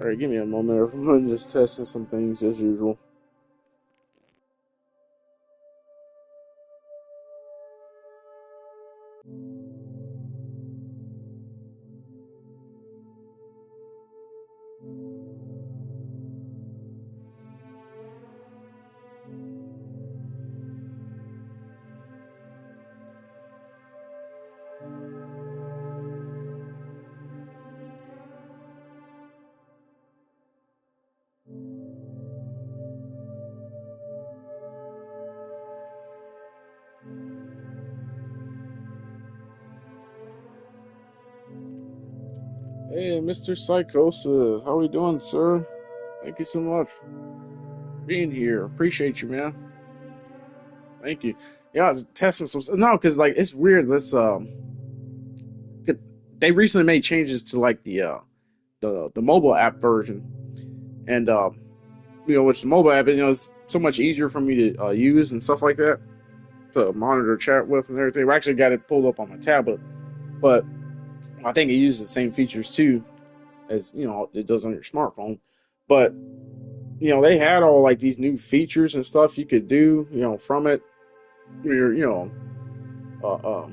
All right, give me a moment. I'm just testing some things as usual. Hey, Mr. Psychosis, how we doing, sir? Thank you so much for being here. Appreciate you, man. Thank you. Yeah, I was testing some. No, because like it's weird. They recently made changes to like the mobile app version, and which the mobile app, is so much easier for me to use and stuff like that to monitor chat with and everything. I actually got it pulled up on my tablet, but I think it uses the same features too as it does on your smartphone. But they had all like these new features and stuff you could do, from it. Your, uh, uh,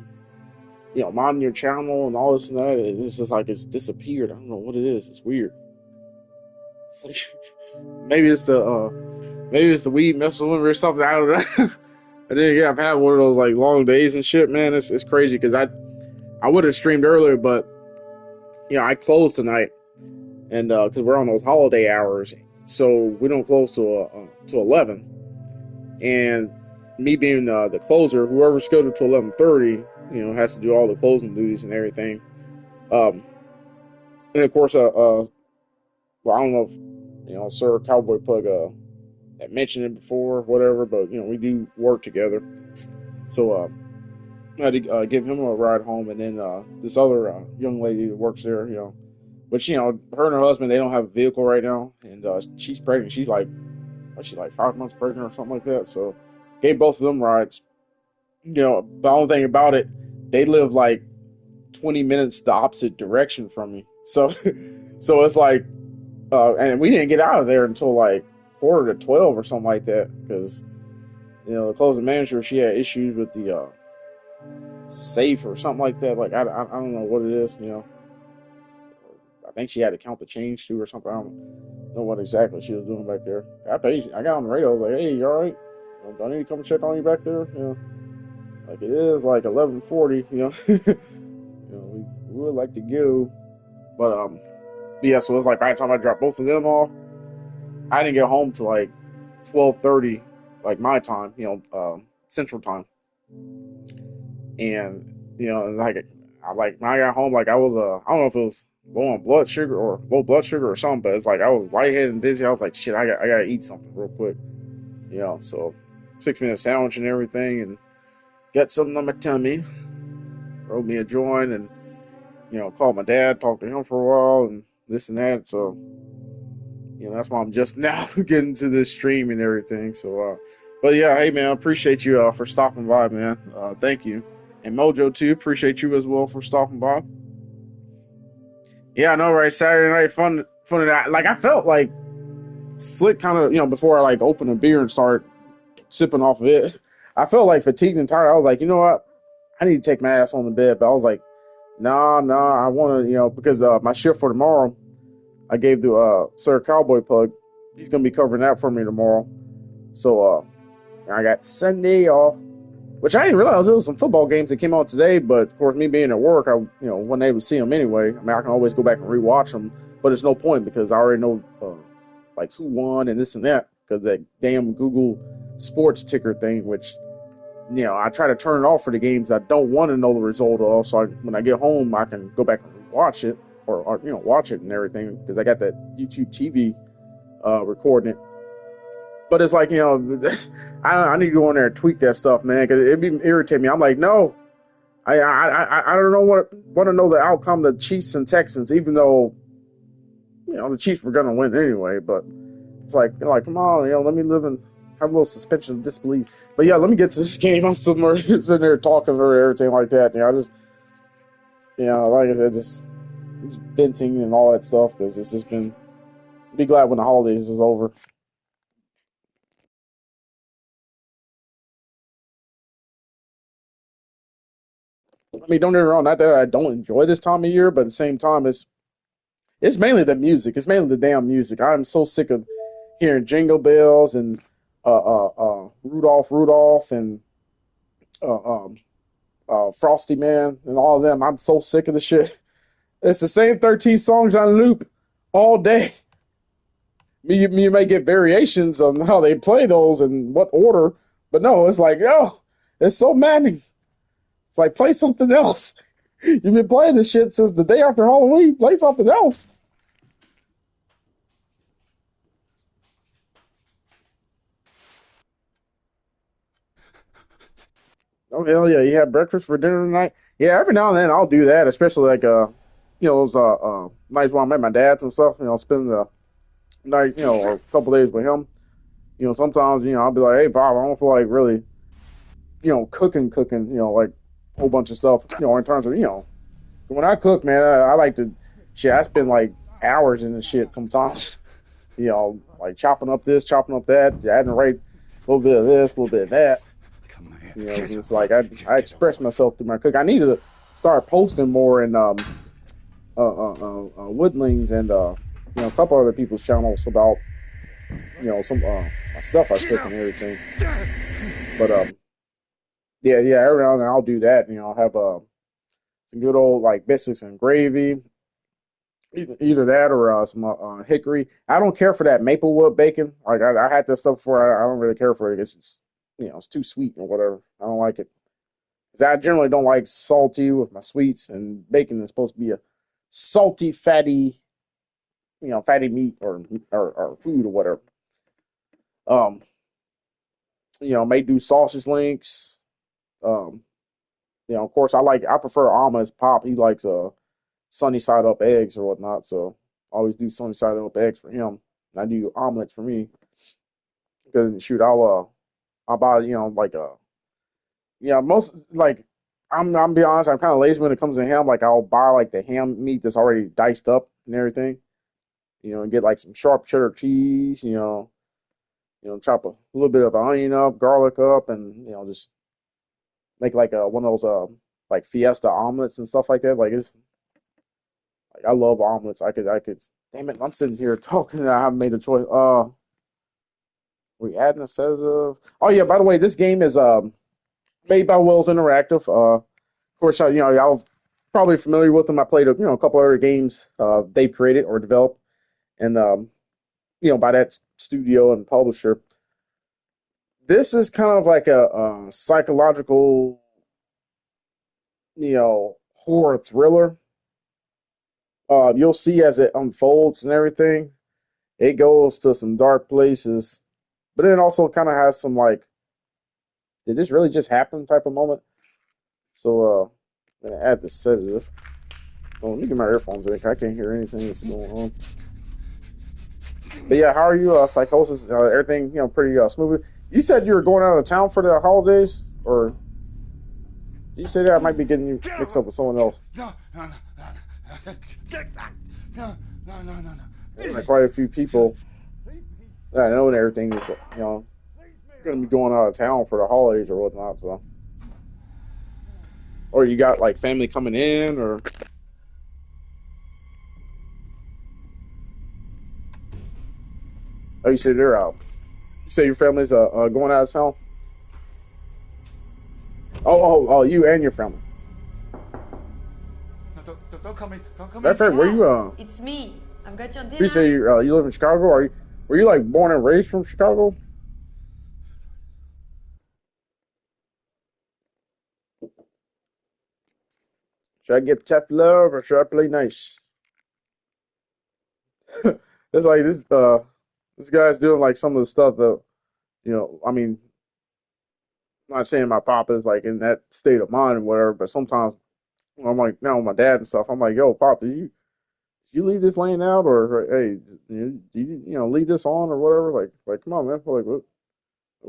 modding your channel and all this and that. It's just like it's disappeared. I don't know what it is. It's weird. It's like, maybe it's the weed messing with me or something. I don't know. And then yeah, I've had one of those like long days and shit, man. It's crazy because I would have streamed earlier, but I closed tonight, and because we're on those holiday hours, so we don't close to 11. And me being the closer, whoever's scheduled to 11:30, has to do all the closing duties and everything. And of course, well, I don't know if Sir Cowboy Pug had mentioned it before, whatever, but we do work together. So I had to give him a ride home, and then this other young lady that works there, which her and her husband, they don't have a vehicle right now, and she's pregnant. She's like 5 months pregnant or something like that. So gave both of them rides. The only thing about it, they live like 20 minutes the opposite direction from me. So so it's like, and we didn't get out of there until like quarter to 12 or something like that, because the closing manager, she had issues with the safe or something like that. Like I don't know what it is. I think she had to count the change too or something. I don't know what exactly she was doing back there. I got on the radio. I was like, "Hey, you all right? Do I need to come check on you back there?" Like it is like 11:40. We would like to go, but yeah. So it was like by the time I dropped both of them off, I didn't get home till like 12:30, like my time, Central Time, and like when I got home, like I was I don't know if it was low on blood sugar or low blood sugar or something, but it's like I was lightheaded and dizzy. I was like, shit, I gotta eat something real quick, So 6 minute sandwich and everything, and got something on my tummy. Rolled me a joint, and called my dad, talked to him for a while, and this and that. So that's why I'm just now getting to this stream and everything. So, but yeah, hey man, I appreciate you for stopping by, man. Thank you, and Mojo too. Appreciate you as well for stopping by. Yeah, I know, right? Saturday night fun. Like I felt like slick, kind of, before I like open a beer and start sipping off of it. I felt like fatigued and tired. I was like, you know what? I need to take my ass on the bed. But I was like, nah, I want to, because my shift for tomorrow, I gave to Sir Cowboy Pug. He's gonna be covering that for me tomorrow. So I got Sunday off, which I didn't realize there was some football games that came out today. But of course, me being at work, I wasn't able to see them anyway. I mean, I can always go back and rewatch them, but it's no point because I already know like who won and this and that, because that damn Google Sports ticker thing, which I try to turn it off for the games I don't want to know the result of. So when I get home, I can go back and watch it or watch it and everything, because I got that YouTube TV recording it. But it's like, I need to go in there and tweak that stuff, man, because it'd be irritating me. I'm like, no, I don't want to know the outcome of the Chiefs and Texans, even though the Chiefs were gonna win anyway. But it's like, come on, let me live and have a little suspension of disbelief. But yeah, let me get to this game. I'm sitting there talking or everything like that. I just, like I said, just venting and all that stuff, because it's just been Be glad when the holidays is over. I mean, don't get me wrong, not that I don't enjoy this time of year, but at the same time, it's mainly the music. It's mainly the damn music. I'm so sick of hearing Jingle Bells and Rudolph, Rudolph, and uh, um, Frosty Man, and all of them. I'm so sick of the shit. It's the same 13 songs on loop all day. You may get variations on how they play those and what order, but no, it's like, yo, it's so maddening. It's like, play something else. You've been playing this shit since the day after Halloween. Play something else. Oh hell yeah! You have breakfast for dinner tonight. Yeah, every now and then I'll do that, especially like those nights when I'm at my dad's and stuff. Spend the night or a couple days with him. Sometimes I'll be like, hey Bob, I don't feel like really cooking. Like a whole bunch of stuff. In terms of when I cook, man, I like to shit. I spend like hours in the shit sometimes. Like chopping up this, chopping up that, adding the right little bit of this, a little bit of that. It's like I express myself through my cook. I need to start posting more in Woodlings and a couple other people's channels about some stuff I cook and everything. But yeah, every now and then I'll do that. I'll have some good old like biscuits and gravy, either that or some hickory. I don't care for that maplewood bacon. Like I had this stuff before. I don't really care for it. It's just, it's too sweet or whatever. I don't like it. 'Cause I generally don't like salty with my sweets, and bacon is supposed to be a salty, fatty, fatty meat or food or whatever. Um, may do sausage links. Um, of course, I prefer omelets. Pop, he likes sunny side up eggs or whatnot, so I always do sunny side up eggs for him. And I do omelets for me because shoot, I'll buy like most like I'm be honest, I'm kind of lazy when it comes to ham. Like I'll buy like the ham meat that's already diced up and everything. And get like some sharp cheddar cheese. Chop a little bit of onion up, garlic up, and just make like one of those like fiesta omelets and stuff like that. Like it's like I love omelets. I could. Damn it, I'm sitting here talking and I haven't made a choice. We adding a sedative. Oh yeah, by the way, this game is made by Wells Interactive. Of course, y'all probably familiar with them. I played a couple other games they've created or developed, and by that studio and publisher. This is kind of like a psychological, horror thriller. You'll see as it unfolds and everything. It goes to some dark places, but it also kind of has some like, did this really just happen type of moment. So I'm gonna add the sedative. Oh, let me get my earphones in. I can't hear anything that's going on. But yeah, how are you? Psychosis, everything, pretty smooth. You said you were going out of town for the holidays, or did you say that I might be getting you mixed up with someone else? No, no, no, no, no, no, no, no, no. Like quite a few people that I know and everything is, going to be going out of town for the holidays or whatnot. So, or you got like family coming in, or oh, you say they're out. You say your family's going out of town. Oh, you and your family. No, don't come in. Don't come Matter in. of fact, where you It's me. I've got your dinner. you say you live in Chicago? Were you like born and raised from Chicago? Should I get tough love or should I play nice? It's like this guy's doing like some of the stuff that I mean, I'm not saying my pop is like in that state of mind or whatever, but sometimes when I'm like now with my dad and stuff, I'm like, yo, pop, did you leave this laying out or hey, do you leave this on or whatever? Like come on, man, like what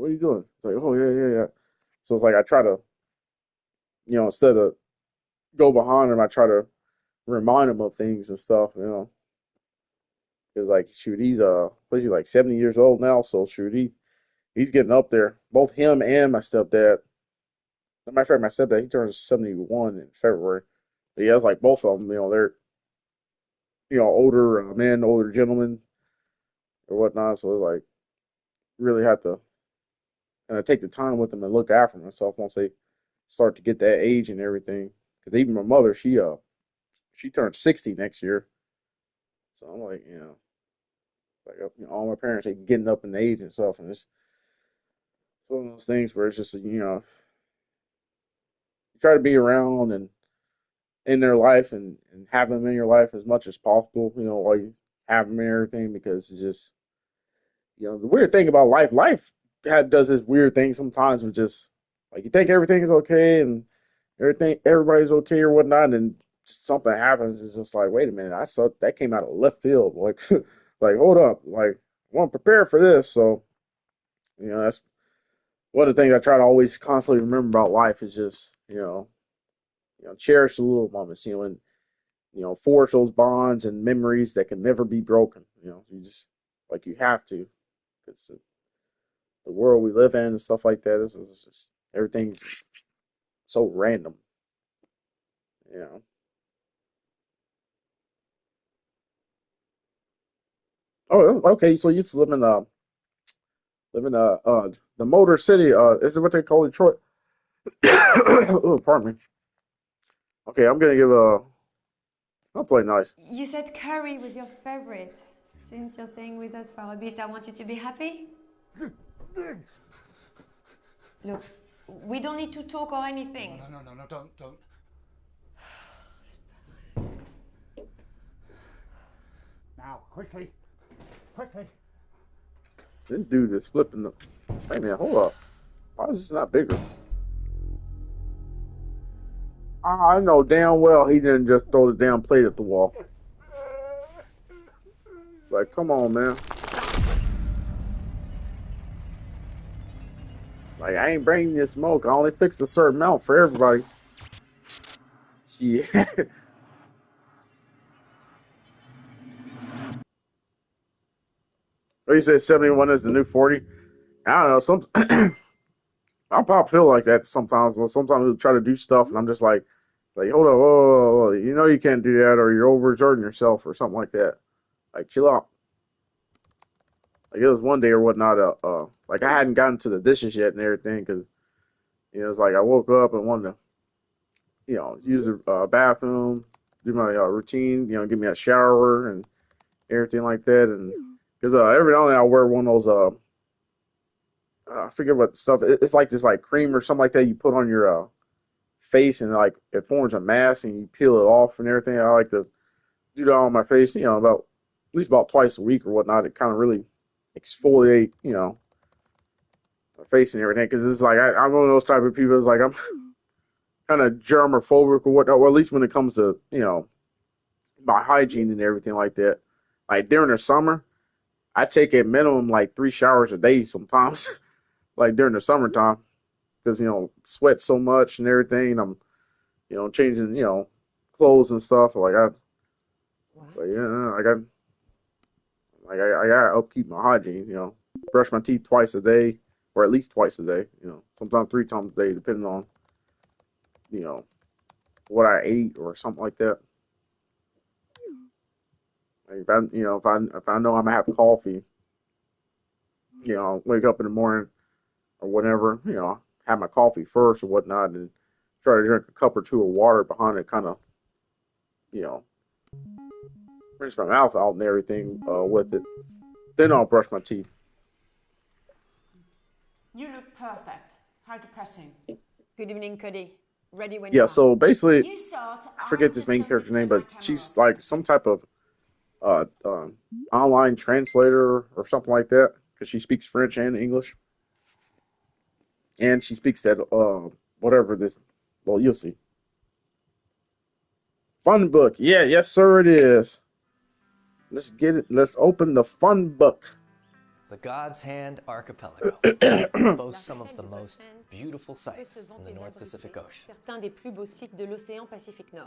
are you doing? It's like, oh yeah. So it's like I try to instead of go behind him, I try to remind him of things and stuff. Cause like shoot, he's what is he like 70 years old now? So shoot, he's getting up there. Both him and my stepdad. As a matter of fact, my stepdad he turns 71 in February. But yeah, it's like both of them. They're older men, older gentlemen or whatnot. So it's like really have to kind of take the time with them and look after myself once they start to get that age and everything. Because even my mother, she turned 60 next year. So I'm like, like all my parents are getting up in age and stuff, and it's one of those things where it's just you try to be around and in their life and have them in your life as much as possible, while you have them and everything, because it's just the weird thing about life does this weird thing sometimes with just like you think everything is okay and everybody's okay or whatnot, and something happens. It's just like, wait a minute, I saw that came out of left field. Like, like hold up, like I want to prepare for this. So, that's one of the things I try to always constantly remember about life is just, cherish the little moments, and forge those bonds and memories that can never be broken. You just like you have to. It's the world we live in and stuff like that. Is just everything's so random. You know. Oh, okay. So you used to live in the Motor City. Is it what they call Detroit? Oh, pardon me. Okay, I'm gonna give a. I'll play nice. You said curry was your favorite. Since you're staying with us for a bit, I want you to be happy. Look, we don't need to talk or anything. No, don't. Now, quickly. This dude is flipping the. Hey man, hold up. Why is this not bigger? I know damn well he didn't just throw the damn plate at the wall. Like, come on, man. Like, I ain't bringing you smoke. I only fixed a certain amount for everybody. Shit. What you said 71 is the new 40? I don't know. I'll pop feel like that sometimes. Sometimes we'll try to do stuff, and I'm just like, hold on, whoa. You know you can't do that, or you're overexerting yourself, or something like that. Like, chill out. Like, it was one day or whatnot. Like I hadn't gotten to the dishes yet and everything, because it's like I woke up and wanted to, use the bathroom, do my routine, give me a shower and everything like that, and because every now and then I'll wear one of those I forget what the stuff. It's like this like cream or something like that you put on your face, and like it forms a mask and you peel it off and everything. I like to do that on my face, about at least about twice a week or whatnot. It kind of really exfoliate, my face and everything, because it's like I'm one of those type of people. It's like I'm kind of germophobic or whatnot, or at least when it comes to my hygiene and everything like that. Like during the summer, I take at minimum like 3 showers a day sometimes. Like during the summertime, because sweat so much and everything. And I'm changing clothes and stuff. Like yeah, I gotta upkeep my hygiene. Brush my teeth twice a day, or at least twice a day. Sometimes 3 times a day, depending on you know what I ate or something like that. Like if I know I'm gonna have coffee, wake up in the morning or whatever, have my coffee first or whatnot, and try to drink a cup or two of water behind it, kind of, you know, rinse my mouth out and everything with it. Then I'll brush my teeth. You look perfect. How depressing. Good evening, Cody. Ready when you Yeah, are. so basically, You start. I forget I'm this just main going to character's name, turn my but camera she's off. like some type of uh, uh, online translator or something like that, because she speaks French and English, and she speaks that whatever this. Well, you'll see. Funbook, yeah, yes, sir, it is. Let's get it. Let's open the Funbook. The God's Hand Archipelago boasts some of the most beautiful sights in the North Pacific Ocean. Certains des plus beaux sites de l'océan Pacifique Nord.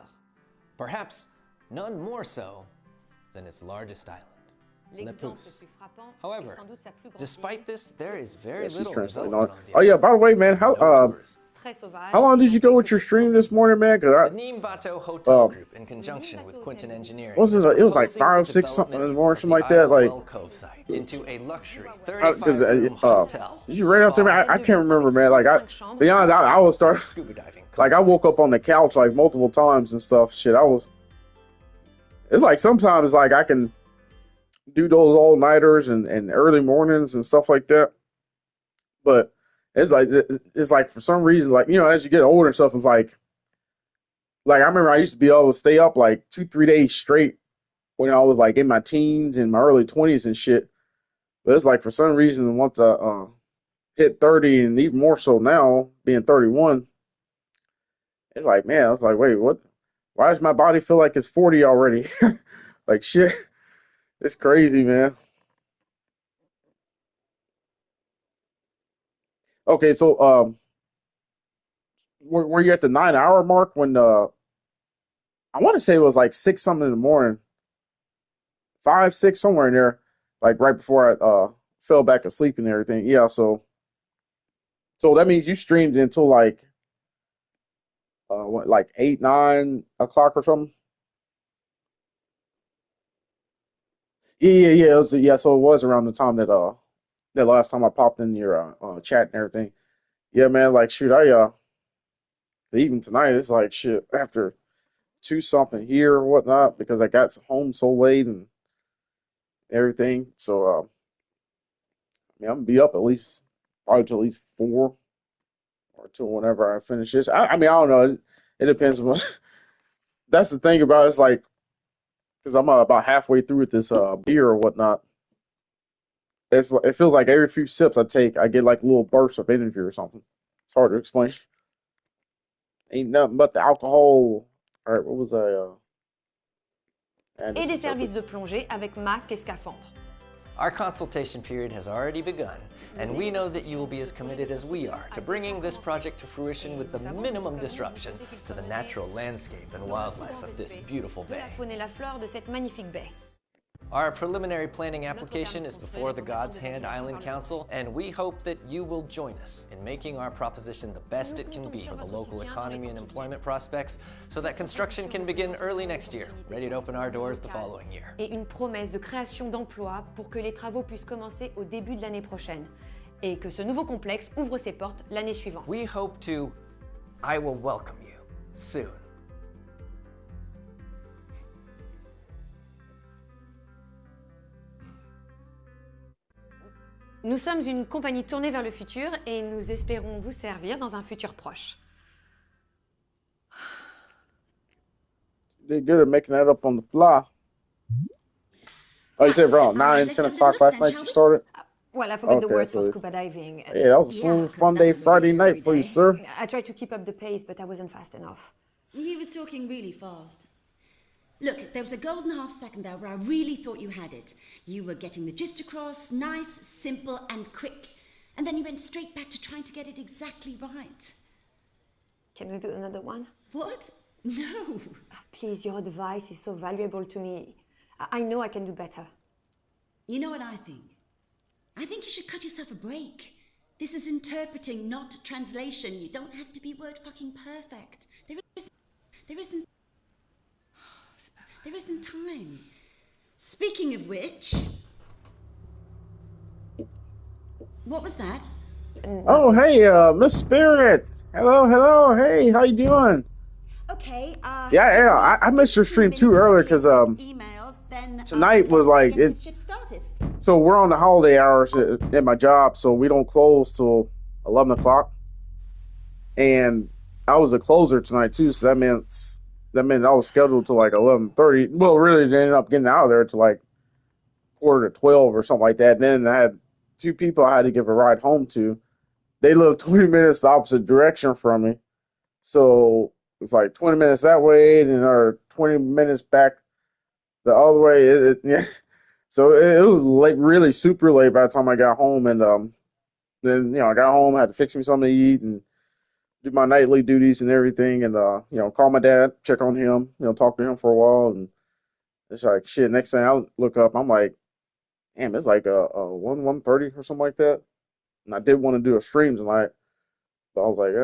Perhaps none more so than its largest island. Le Pouce. However, despite this, there is very She's little translating on. development on the Oh yeah, island. by the way, man, No tours. how long did you go with your stream this morning, man? The Cause Nîmes Bateau Hotel uh, Group, in conjunction with Quinton Engineering, what was is it? It was like proposing the 5, 6 something in the development morning, of something the like that. Like, Well Cove site into a luxury because 35-room hotel. did you read out to me? spa, I can't remember, man. Like, be honest, I was start scuba diving. like I woke up on the couch like multiple times and stuff. Shit, it's like sometimes like I can do those all nighters and early mornings and stuff like that. But it's like for some reason, like, you know, as you get older and stuff, it's like I remember I used to be able to stay up like 2-3 days straight when I was like in my teens and my early 20s and shit. But it's like for some reason once I hit 30 and even more so now being 31, it's like, man, I was like, wait, what? Why does my body feel like it's 40 already? Like shit, it's crazy, man. Okay, so were you at the 9 hour mark when I want to say it was like 6 something in the morning, 5, 6 somewhere in there, like right before I fell back asleep and everything. Yeah, so that means you streamed until like what, like 8, 9 o'clock or something. Yeah. Yeah. So it was around the time that last time I popped in your chat and everything. Yeah, man. Like shoot, I even tonight it's like shit after 2 something here or whatnot because I got home so late and everything. So yeah, I'm gonna be up at least probably till at least 4 or till whenever I finish this. I mean, I don't know. It depends on what. That's the thing about it, it's like because I'm about halfway through with this beer or whatnot. It feels like every few sips I take, I get like a little burst of energy or something. It's hard to explain. Ain't nothing but the alcohol. All right, what was I? Et des services de plongée avec masque et scaphandre. Our consultation period has already begun, and we know that you will be as committed as we are to bringing this project to fruition with the minimum disruption to the natural landscape and wildlife of this beautiful De la bay. faune et la flore de cette magnifique baie. Our preliminary planning application is before the God's Hand Island Council, and we hope that you will join us in making our proposition the best it can be for the local economy and employment prospects so that construction can begin early next year, ready to open our doors the following year. Et une promesse de création d'emplois pour que les travaux puissent commencer au début de l'année prochaine. Et que ce nouveau complexe ouvre ses portes l'année suivante. We hope to, I will welcome you soon. Nous sommes une compagnie tournée vers le futur et nous espérons vous servir dans un futur proche. They're good at making that up on the fly. Oh, you said around 9, 10 o'clock last night you started? Well, I forgot the Okay, word so for it's- scuba diving. Yeah, that was a fun day Friday night for you, sir. I tried to keep up the pace, but I wasn't fast enough. He was talking really fast. Look, there was a golden half second there where I really thought you had it. You were getting the gist across, nice, simple, and quick. And then you went straight back to trying to get it exactly right. Can we do another one? What? No. Please, your advice is so valuable to me. I know I can do better. You know what I think? I think you should cut yourself a break. This is interpreting, not translation. You don't have to be word fucking perfect. There isn't time. Speaking of which, what was that? Oh, hey, Miss Spirit. Hello. Hey, how you doing? Okay. Yeah. I missed your stream too earlier because tonight was like it. So we're on the holiday hours at my job, so we don't close till 11 o'clock. And I was a closer tonight too, so that meant I was scheduled to like 11:30. Well, really, they ended up getting out of there to like quarter to 12 or something like that. And then I had 2 people I had to give a ride home to. They live 20 minutes the opposite direction from me, so it's like 20 minutes that way, and another 20 minutes back the other way. Yeah. So it was like really super late by the time I got home, and then I got home, I had to fix me something to eat and do my nightly duties and everything, and call my dad, check on him, talk to him for a while, and it's like shit. Next thing I look up, I'm like damn, it's like a 1:30 or something like that. And I did want to do a stream tonight, but I was like,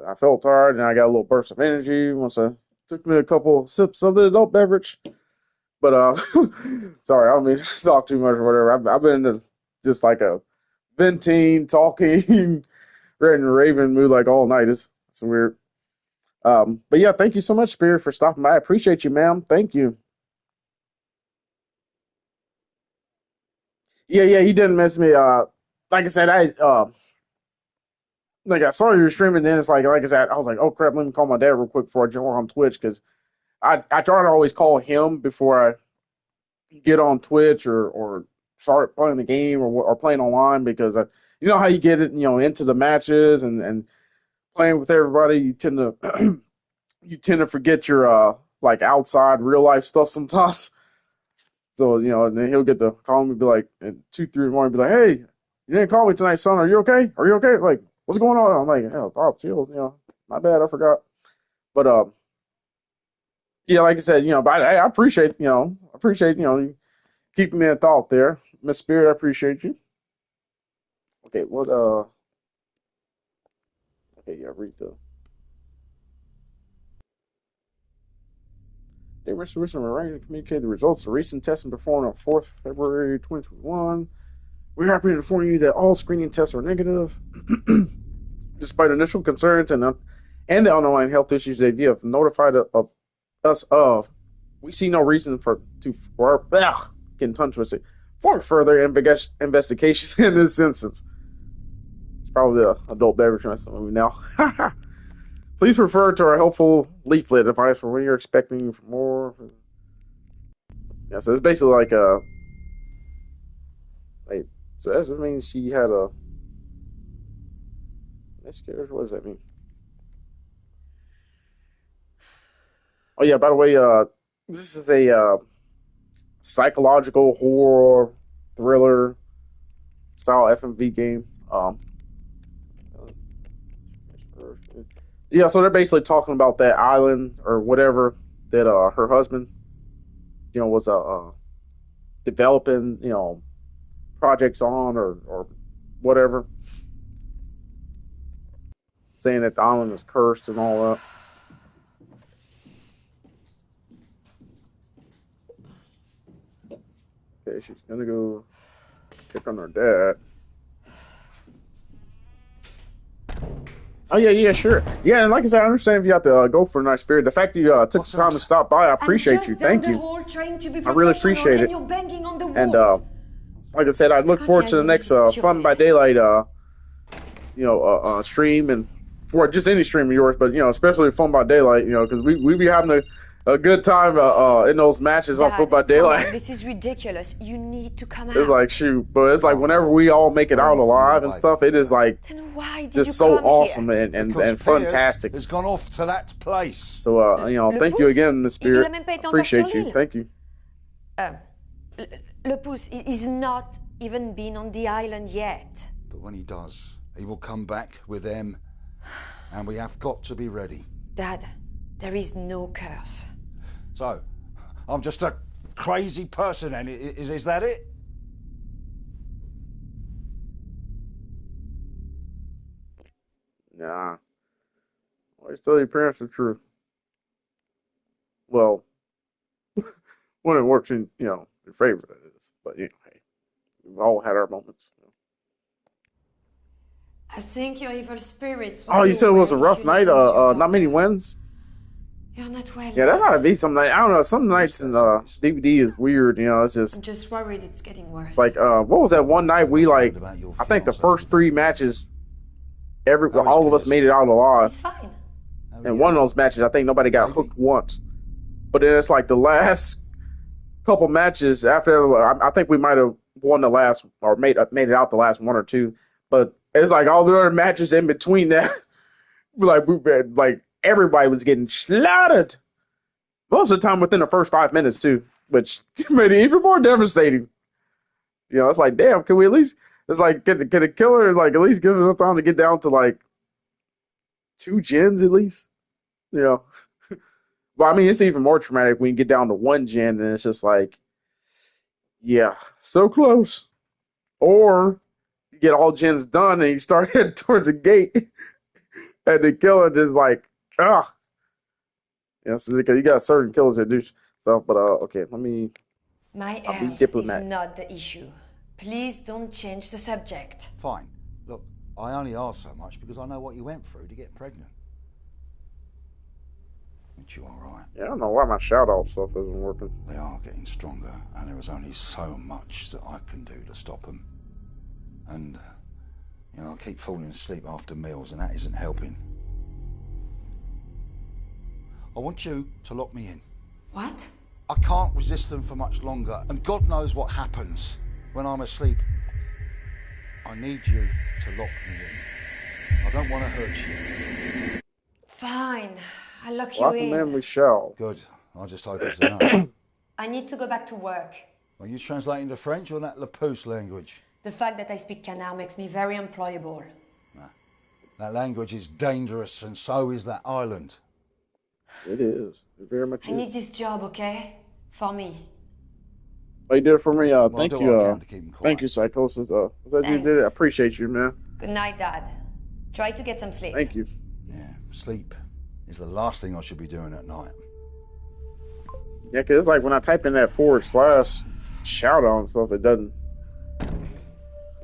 I felt tired, and I got a little burst of energy once I took me a couple sips of the adult beverage. But sorry, I don't mean to talk too much or whatever. I've been in just like a venting, talking, ranting, raving mood like all night. It's weird. But yeah, thank you so much, Spirit, for stopping by. I appreciate you, ma'am. Thank you. Yeah, he didn't miss me. Like I said, I saw you were streaming. Then it's like I said, I was like, oh crap, let me call my dad real quick before I jump on Twitch because I try to always call him before I get on Twitch or start playing the game or playing online because you know how you get it, into the matches and playing with everybody, you tend to forget your like outside real life stuff sometimes. So and then he'll get to call me, and be like, at 2, 3 in the morning, be like, "Hey, you didn't call me tonight, son. Are you okay? Are you okay? Like, what's going on?" I'm like, "Oh, Bob, chill. My bad. I forgot." But yeah, like I said, but I appreciate, you keeping me in thought there, Miss Spirit. I appreciate you. Okay, what okay, yeah, read the. They were arranged to communicate the results of recent testing performed on 4th February 2021. We're happy to inform you that all screening tests are negative. Despite initial concerns and the underlying health issues they have notified of us of, we see no reason for getting tongue twisted for further investigations in this instance. It's probably the adult beverage movie now. Please refer to our helpful leaflet advice for when you're expecting more. Yeah, so it's basically like a. Wait, so that means she had a. Miscarriage? What does that mean? Oh yeah, by the way, this is a psychological horror thriller style FMV game. Yeah, so they're basically talking about that island or whatever that her husband, was developing, projects on or whatever, saying that the island is cursed and all that. Okay, she's gonna go pick on her dad. Oh yeah, sure. Yeah, and like I said, I understand if you have to go for a nice Spirit. The fact that you took the time to stop by, I appreciate you. Thank you. I really appreciate it. And like I said, I look forward to the next Fun by Daylight, stream and for just any stream of yours, but especially Fun by Daylight, because we be having a good time in those matches on Fun by Daylight. This is ridiculous. You need to come out. It's like shoot, but it's like whenever we all make it out alive and stuff, it is like just so awesome and fantastic. Has gone off to that place. So thank you again, Miss Spirit. Appreciate you. Thank you. Le Pouce is not even been on the island yet. But when he does, he will come back with them, and we have got to be ready. Dad, there is no curse. So, I'm just a crazy person, then. Is that it? Nah. Always tell your parents the truth. Well, when it works in your favor, that is. But hey, we've all had our moments. I think your evil spirits. Oh, you said it was a rough night. Not many wins. You're not well. Yeah, that's how it be some night. I don't know. Some nights in DVD is weird. It's just. I'm just worried it's getting worse. Like, what was that one night we like? I think the first 3 matches, all of us made it out alive. It's fine. And one of those matches, I think nobody got hooked once. But then it's like the last couple matches after. I think we might have won the last or made it out the last 1 or 2. But it's like all the other matches in between that. like everybody was getting slaughtered. Most of the time within the first 5 minutes too, which made it even more devastating. It's like, damn, can we at least? It's like, can the killer like at least give enough time to get down to like 2 gens at least? But I mean, it's even more traumatic when you get down to 1 gen and it's just like, Yeah, so close. Or you get all gens done and you start heading towards the gate, and the killer just like, ugh. So because you got certain killers that do so. But okay, My I'll be health is diplomatic. not the issue. Please don't change the subject. Fine. Look, I only ask so much because I know what you went through to get pregnant. Aren't you all right? Yeah, I don't know why my shout out stuff isn't working. They are getting stronger, and there is only so much that I can do to stop them. And, I keep falling asleep after meals, and that isn't helping. I want you to lock me in. What? I can't resist them for much longer, and God knows what happens when I'm asleep. I need you to lock me in. I don't want to hurt you. Fine. I'll lock Lock you him in. in, we shall. Good. I just hope it's enough. I need to go back to work. Are you translating to French or that Lapousse language? The fact that I speak Canard makes me very employable. Nah. That language is dangerous, and so is that island. It is. It very much I need is. this job, okay? For me. Oh, you did it for me. Well, Thank I'll you. do what I can to keep 'em quiet. Thank you, Psychosis. Glad you Thanks. did it. I appreciate you, man. Good night, Dad. Try to get some sleep. Thank you. Yeah, sleep is the last thing I should be doing at night. Yeah, because it's like when I type in that / shout out and stuff, it doesn't. I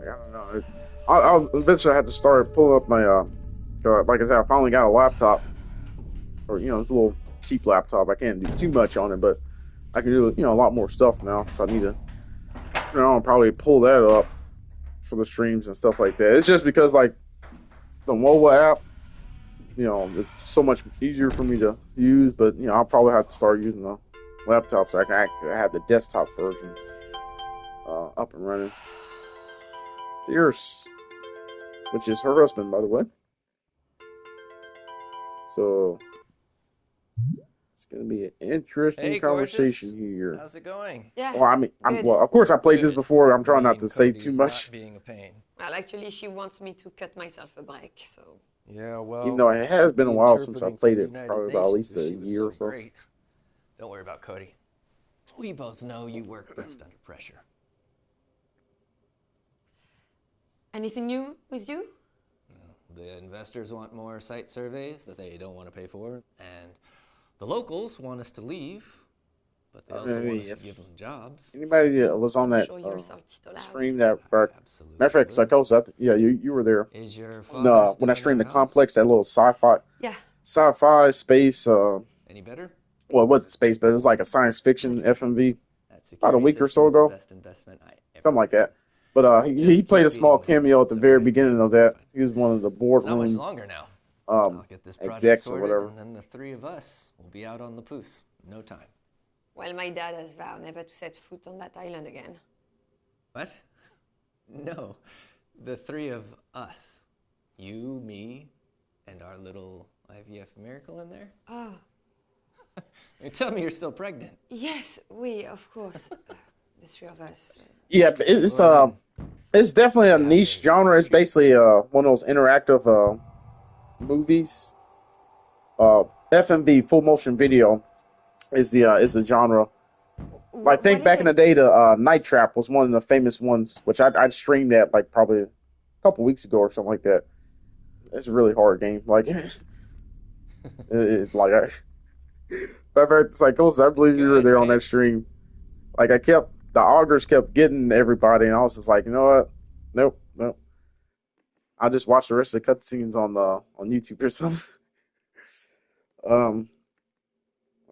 don't know. I'll eventually have to start pulling up my, like I said, I finally got a laptop. Or, it's a little cheap laptop. I can't do too much on it, but I can do, a lot more stuff now. So I need to, I'll probably pull that up for the streams and stuff like that. It's just because, like, the mobile app, it's so much easier for me to use, but, I'll probably have to start using the laptop so I can actually have the desktop version up and running. Pierce, which is her husband, by the way. So it's gonna be an interesting Hey, conversation gorgeous. here. How's it going? Yeah. Well, good. of course I played this Good. before. I'm trying not to say Cody's too much, Not being a pain. Well, actually, she wants me to cut myself a break, so. Yeah, well. even though it has she'd been a be while since I interpreting played for it. the United Probably about at Nations least if a she was year or so. Great. Don't worry about Cody. We both know you work best under pressure. Anything new with you? The investors want more site surveys that they don't want to pay for, and the locals want us to leave, but they also want us to give them jobs. Anybody that was on that Show your salty dollars. stream that, Absolutely. matter of fact, Psychosis, yeah, you were there. Is your When father I still streamed in the our house? complex, that little Yeah. sci-fi space, Any better? well, it wasn't space, but it was like a science fiction FMV, That about a security week or so system's the ago, best investment I ever something like made. that. But he Just played a keep small beating this cameo at the so very I beginning can of that. fight. He was one of the It's not much boardroom longer now. I'll get this project execs or sorted, whatever. and then the three of us will be out on the poos. No time. Well, my dad has vowed never to set foot on that island again. What? No, the three of us. You, me, and our little IVF miracle in there. Oh, Tell me you're still pregnant. yes, we, of course. The three of us. Yeah, but it's definitely a niche genre. It's basically one of those interactive movies. FMV, full motion video, is the genre. I think back in the day, the Night Trap was one of the famous ones, which I streamed that like probably a couple weeks ago or something like that. It's a really hard game. Like, Psychosis, I believe you were there on that stream. Like, the augers kept getting everybody, and I was just like, you know what? Nope. I'll just watch the rest of the cutscenes on YouTube or something.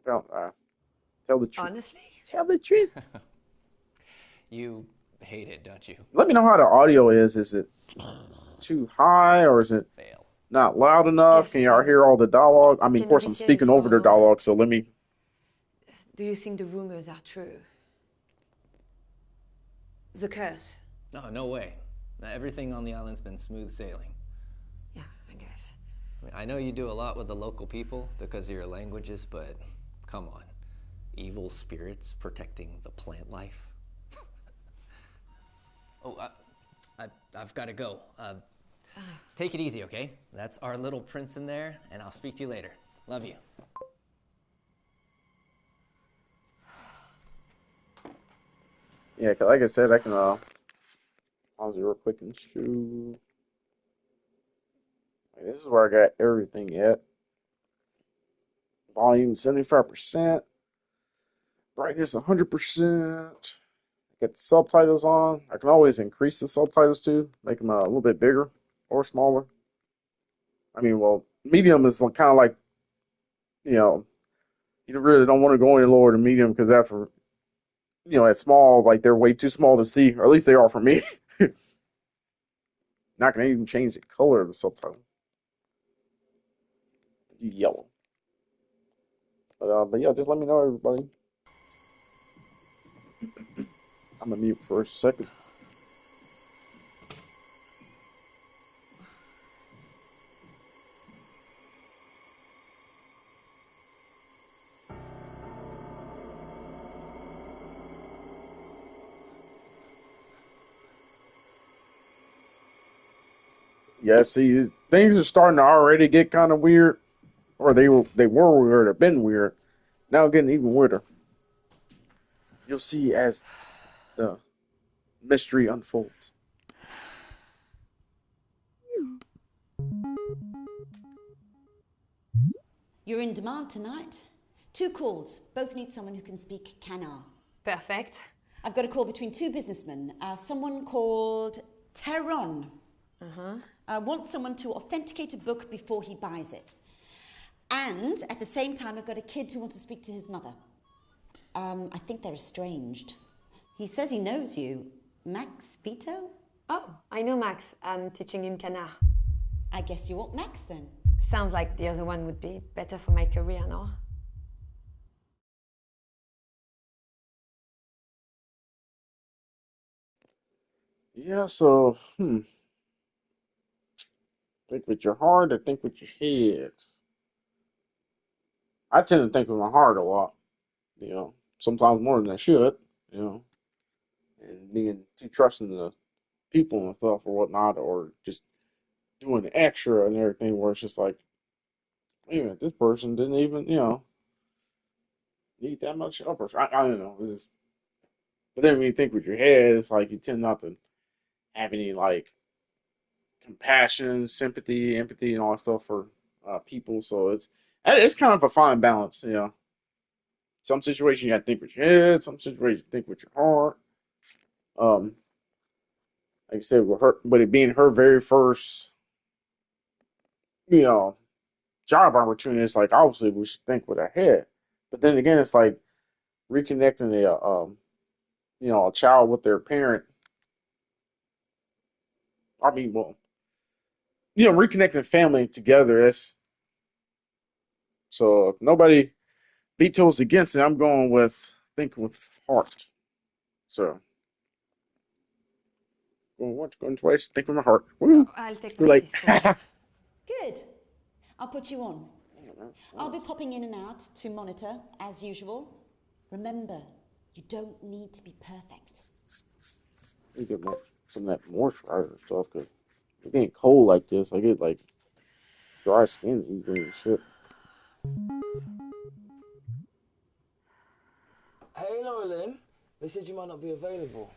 Tell the truth. Honestly? Tell the truth. You hate it, don't you? Let me know how the audio is. Is it too high or is it Fail. not loud enough? Yes, Can y'all hear all the dialogue? I mean, of can course, you I'm hear speaking so over their low? dialogue, so let me. Do you think the rumors are true? The curse? No way. Everything on the island's been smooth sailing. Yeah, I guess. I know you do a lot with the local people because of your languages, but come on. Evil spirits protecting the plant life? I've got to go. Take it easy, okay? That's our little prince in there, and I'll speak to you later. Love you. Yeah, 'cause like I said, I can pause it real quick and shoot. This is where I got everything at. Volume 75%, brightness 100%. Get the subtitles on. I can always increase the subtitles too, make them a little bit bigger or smaller. I mean, well, medium is kind of like, you know, you really don't want to go any lower than medium because after, at small, like they're way too small to see, or at least they are for me. Not gonna even change the color of the subtitle. Yellow. But yeah, just let me know, everybody. I'm gonna mute for a second. Yeah, see, things are starting to already get kind of weird, or they were weird or been weird. Now getting even weirder. You'll see as the mystery unfolds. You're in demand tonight. 2 calls. Both need someone who can speak Canard. Perfect. I've got a call between 2 businessmen. Someone called Teron. Wants someone to authenticate a book before he buys it. And at the same time, I've got a kid who wants to speak to his mother. I think they're estranged. He says he knows you. Max Vito? Oh, I know Max. I'm teaching him Canard. I guess you want Max then. Sounds like the other one would be better for my career, no? Yeah, so, think with your heart or think with your head? I tend to think with my heart a lot, sometimes more than I should, you know, and being too trusting the people and stuff or whatnot, or just doing the extra and everything where it's just like, wait a minute, this person didn't even, need that much help. Or I don't know. But then when you think with your head, it's like you tend not to have any like compassion, sympathy, empathy, and all that stuff for people. So it's kind of a fine balance. Some situations you got to think with your head. Some situations you think with your heart. Um, like I said, with her, but it being her very first, you know, job opportunity, it's like obviously we should think with our head. But then again, it's like reconnecting a child with their parent. I mean, well, reconnecting family together. So if nobody vetoes against it, I'm going with thinking with heart. So going once, going twice, think with my heart. Woo! I'll take Too my late. sister. Good. I'll put you on. I'll be popping in and out to monitor, as usual. Remember, you don't need to be perfect. I get more some of that moisturizer and stuff because it's getting cold like this. I get like dry skin easily and shit. Hey, Laurelyn. They said you might not be available.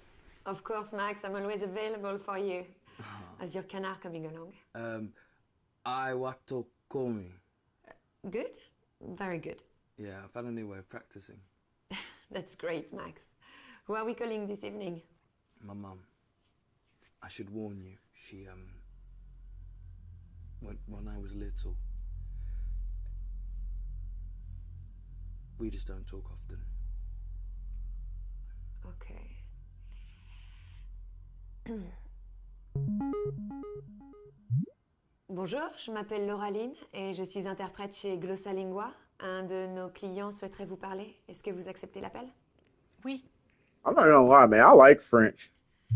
Of course, Max, I'm always available for you. How's your Canard coming along? I wato komi. Good? Very good. Yeah, I found a new way of practicing. That's great, Max. Who are we calling this evening? My mum. I should warn you, she, when I was little, we just don't talk often. Okay. Bonjour, je m'appelle Lauraline et je suis interprète chez Glossalingua. Un de nos clients souhaiterait vous parler. Est-ce que vous acceptez l'appel? Oui. I'm not gonna lie, man. I like French.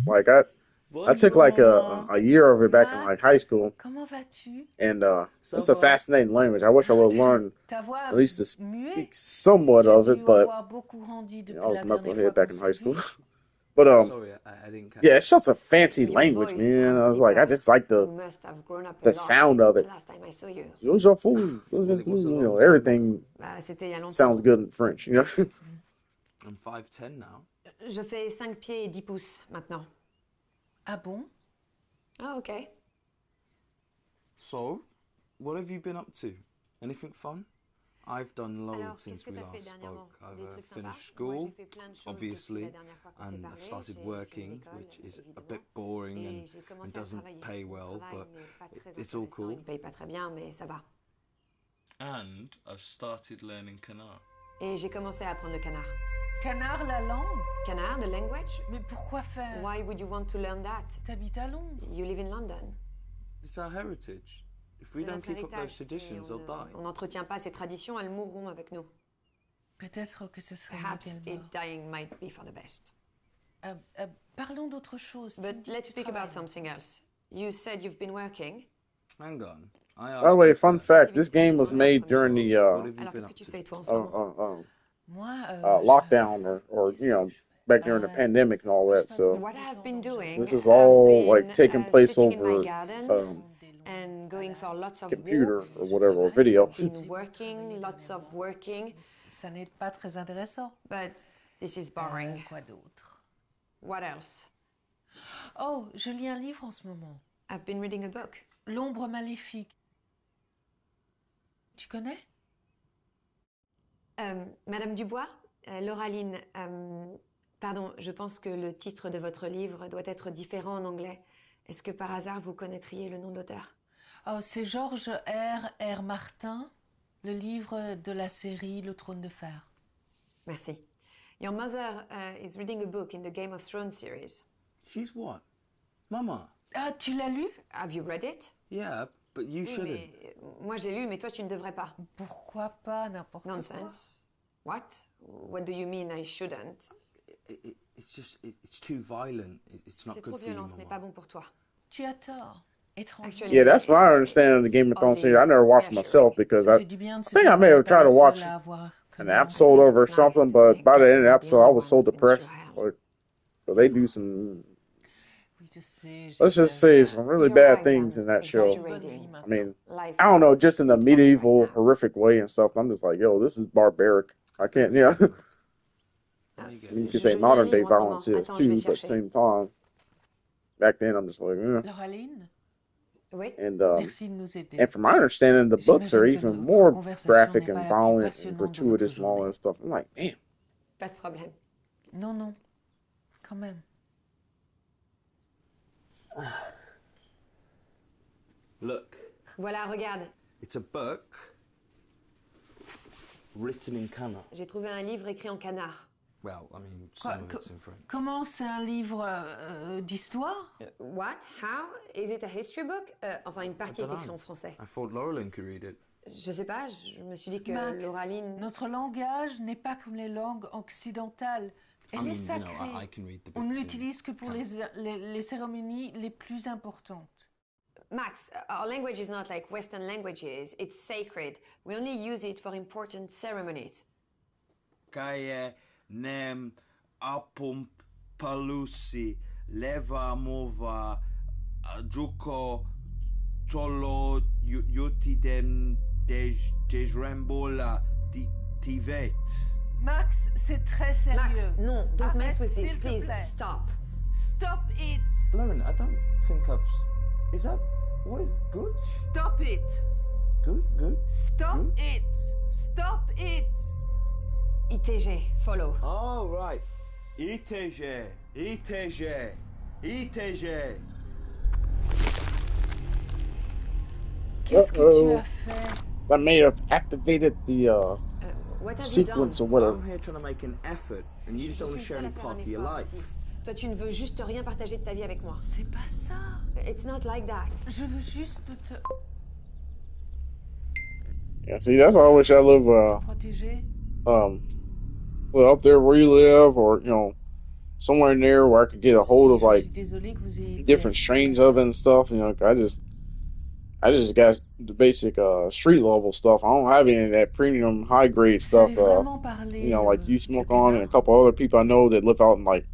Like I took like a year of it back in like high school, Comment vas-tu? and it's a fascinating language. I wish I would learn Ta voix at least to muet. speak somewhat Tu as of dû it, but avoir beaucoup grandi depuis I was la dernière fois knucklehead back qu'on in s'est high school. vu. But Sorry, I didn't catch yeah, it's such a fancy Your language, voice man. sounds I was like, I deeper. just like You must have grown up a the lot sound since of the it. last time I saw you. Those are fools. Well, it was a long time Everything Bah, c'était il y a longtemps. sounds good in French. I'm 5'10" now. Je fais 5 pieds et 10 pouces maintenant. Ah bon? Ah, ok. So, what have you been up to? Anything fun? I've done Alors, loads qu'est-ce since que we t'as fait last dernièrement? spoke. I've Des trucs sympas? finished Moi, j'ai school, fait plein de choses depuis la obviously, dernière fois qu'on s'est and parlé. I've started J'ai fait working, l'école, which is a évidemment. bit boring Et j'ai and commencé à doesn't travailler. pay Mon well, travail but n'est pas très it's all intéressant, cool. il ne paye pas très bien, mais ça va. And I've started learning Kanar. Et j'ai commencé à apprendre le canard. Canard, la langue? Canard, the language? Mais pourquoi faire? Why would you want to learn that? T'habites à Londres. You live in London. It's our heritage. If we C'est don't notre keep up héritage. those Si traditions, they'll die. on n'entretient pas ces traditions, elles mourront avec nous. Peut-être que ce serait mieux Perhaps qu'elle it meure. dying might be for the best. Parlons d'autre chose. Tu me But dis let's que tu speak about travailles. something else. You said you've been working. Hang on. I By asked the way, you fun first. fact: this game was made during the What have you Alors, been qu'est-ce que up tu to? fais, toi, en ce moment? Moi, lockdown or you know, back during the pandemic and all that. So What I've been doing, this is I've all been, like taking place sitting in my over garden and going for lots of computer walks. or whatever, or video. Been working, lots of working. Ça n'est pas très intéressant. But this is boring. Quoi d'autre? What else? Oh, je lis un livre en ce moment. I've been reading a book. L'ombre maléfique. Tu connais? Madame Dubois, Lauraline, pardon, je pense que le titre de votre livre doit être différent en anglais. Est-ce que par hasard vous connaîtriez le nom de l'auteur? Oh, c'est George R. Martin, le livre de la série Le Trône de Fer. Merci. Your mother is reading a book in the Game of Thrones series. She's what? Mama? Ah, tu l'as lu? Have you read it? Yeah, but you Oui, shouldn't. mais moi j'ai lu, mais toi tu ne devrais pas. Pourquoi pas n'importe quoi? Nonsense. What? What do you mean I shouldn't? It's just, it's too violent. It's not C'est good trop for you, violent, ce n'est pas Mama. bon pour toi. Tu as tort. Étrange. Actually, Yeah, that's my understanding of the Game of Thrones series. I never watched it myself because Ça I fait du bien de se think I dire may qu'on have n'est tried pas to la watch seule à avoir an comme episode think of or it's nice something, to but think by the end of we're the the episode, I only was so ones been through depressed. hell. Like, so they do some, Oui, je sais, let's just say, some really You're bad right, things I'm in that show. exaggerating. I mean, Life I don't know, is just in the good for me medieval, right now. horrific way and stuff. I'm just like, yo, this is barbaric. I can't, yeah. Let me get I mean, you this. could say Je lis un modern day livre en ce moment. violence is Attends, je vais too, le but at the chercher. same time, back then I'm just like, Lauraline, Oui. And merci de nous aider. and from my understanding, the books are J'imagine que even notre more conversation graphic n'est pas and la plus violent and passionnante de votre gratuitous and all journée. that stuff. I'm like, damn. Pas de problème. Non, non, quand même. Look, Voilà, regarde. it's a book written in Kana. J'ai trouvé un livre écrit en canard. Well, I mean, some of it's in French. Comment c'est un livre d'histoire? What? How? Is it a history book? Enfin, une partie est dunno. écrite en français. I thought Laurelyn could read it. Je sais pas, je me suis dit que Max, Lauraline... notre langage n'est pas comme les langues occidentales. Elle I mean, est you know, sacrée. I can read the On ne books in l'utilise que pour Kana. les cérémonies les plus importantes. Max, our language is not like Western languages. It's sacred. We only use it for important ceremonies. Kaye nem apum palusi leva mova juko tolo yotidem dejrembola tivet. Max, c'est très sérieux. Max, non, don't mess Arrête, with this, s'il te please. plaît. Stop. Stop it! Lauren, I don't think I've. Is that. What is. Good? Stop it! Good? Stop Good? it! Stop it! ITG, follow. All right. ITG. Qu'est-ce que tu as fait? That may have activated the What have sequence you or done? whatever. I'm here trying to make an effort, and you just don't want to share any part of your life. Toi, tu ne veux juste rien partager de ta vie avec moi. C'est pas ça. It's not like that. Je veux juste te Yeah, see, that's why I wish I lived, protéger. well, up there where you live, or you know, somewhere in there where I could get a hold of Je like suis désolée que vous ayez été different assisté strains à ça. of it and stuff. You know, I just got the basic street level stuff. I don't have any of that premium high grade Vous stuff. savez vraiment parler You know, like you smoke le on, and a canard? couple other people I know that live out in like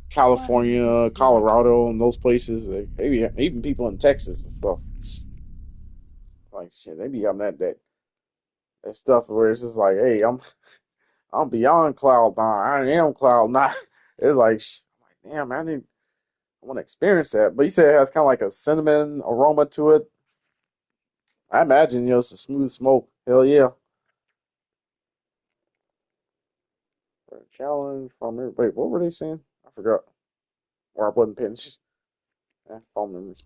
California, Colorado, and those places. Maybe even people in Texas and stuff. Like shit, they be having that stuff where it's just like, hey, I'm beyond cloud nine. I am cloud nine. It's like, I'm like, damn, man, I want to experience that. But you said it has kind of like a cinnamon aroma to it. I imagine, it's a smooth smoke. Hell yeah. Challenge from everybody. What were they saying? I forgot. Or I wasn't paying attention. Phone memories.